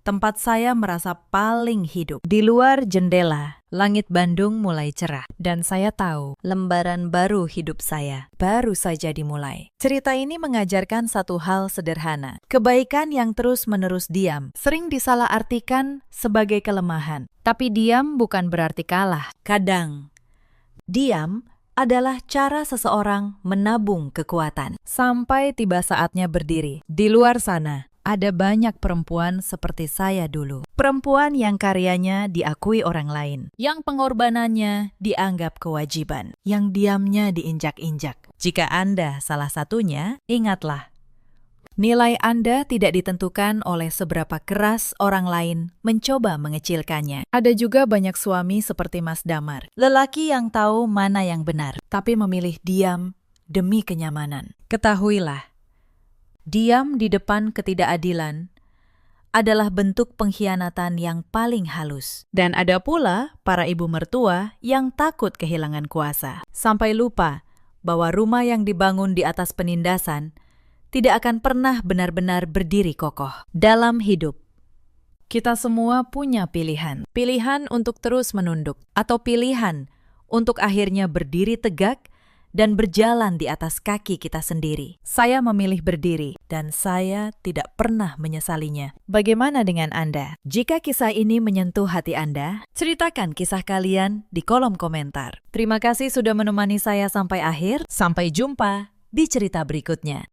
tempat saya merasa paling hidup. Di luar jendela, langit Bandung mulai cerah. Dan saya tahu lembaran baru hidup saya baru saja dimulai. Cerita ini mengajarkan satu hal sederhana. Kebaikan yang terus-menerus diam sering disalahartikan sebagai kelemahan. Tapi diam bukan berarti kalah. Kadang, diam adalah cara seseorang menabung kekuatan. Sampai tiba saatnya berdiri. Di luar sana, ada banyak perempuan seperti saya dulu. Perempuan yang karyanya diakui orang lain. Yang pengorbanannya dianggap kewajiban. Yang diamnya diinjak-injak. Jika Anda salah satunya, ingatlah. Nilai Anda tidak ditentukan oleh seberapa keras orang lain mencoba mengecilkannya. Ada juga banyak suami seperti Mas Damar. Lelaki yang tahu mana yang benar, tapi memilih diam demi kenyamanan. Ketahuilah, diam di depan ketidakadilan adalah bentuk pengkhianatan yang paling halus. Dan ada pula para ibu mertua yang takut kehilangan kuasa. Sampai lupa bahwa rumah yang dibangun di atas penindasan tidak akan pernah benar-benar berdiri kokoh. Dalam hidup, kita semua punya pilihan. Pilihan untuk terus menunduk, atau pilihan untuk akhirnya berdiri tegak dan berjalan di atas kaki kita sendiri. Saya memilih berdiri, dan saya tidak pernah menyesalinya. Bagaimana dengan Anda? Jika kisah ini menyentuh hati Anda, ceritakan kisah kalian di kolom komentar. Terima kasih sudah menemani saya sampai akhir. Sampai jumpa di cerita berikutnya.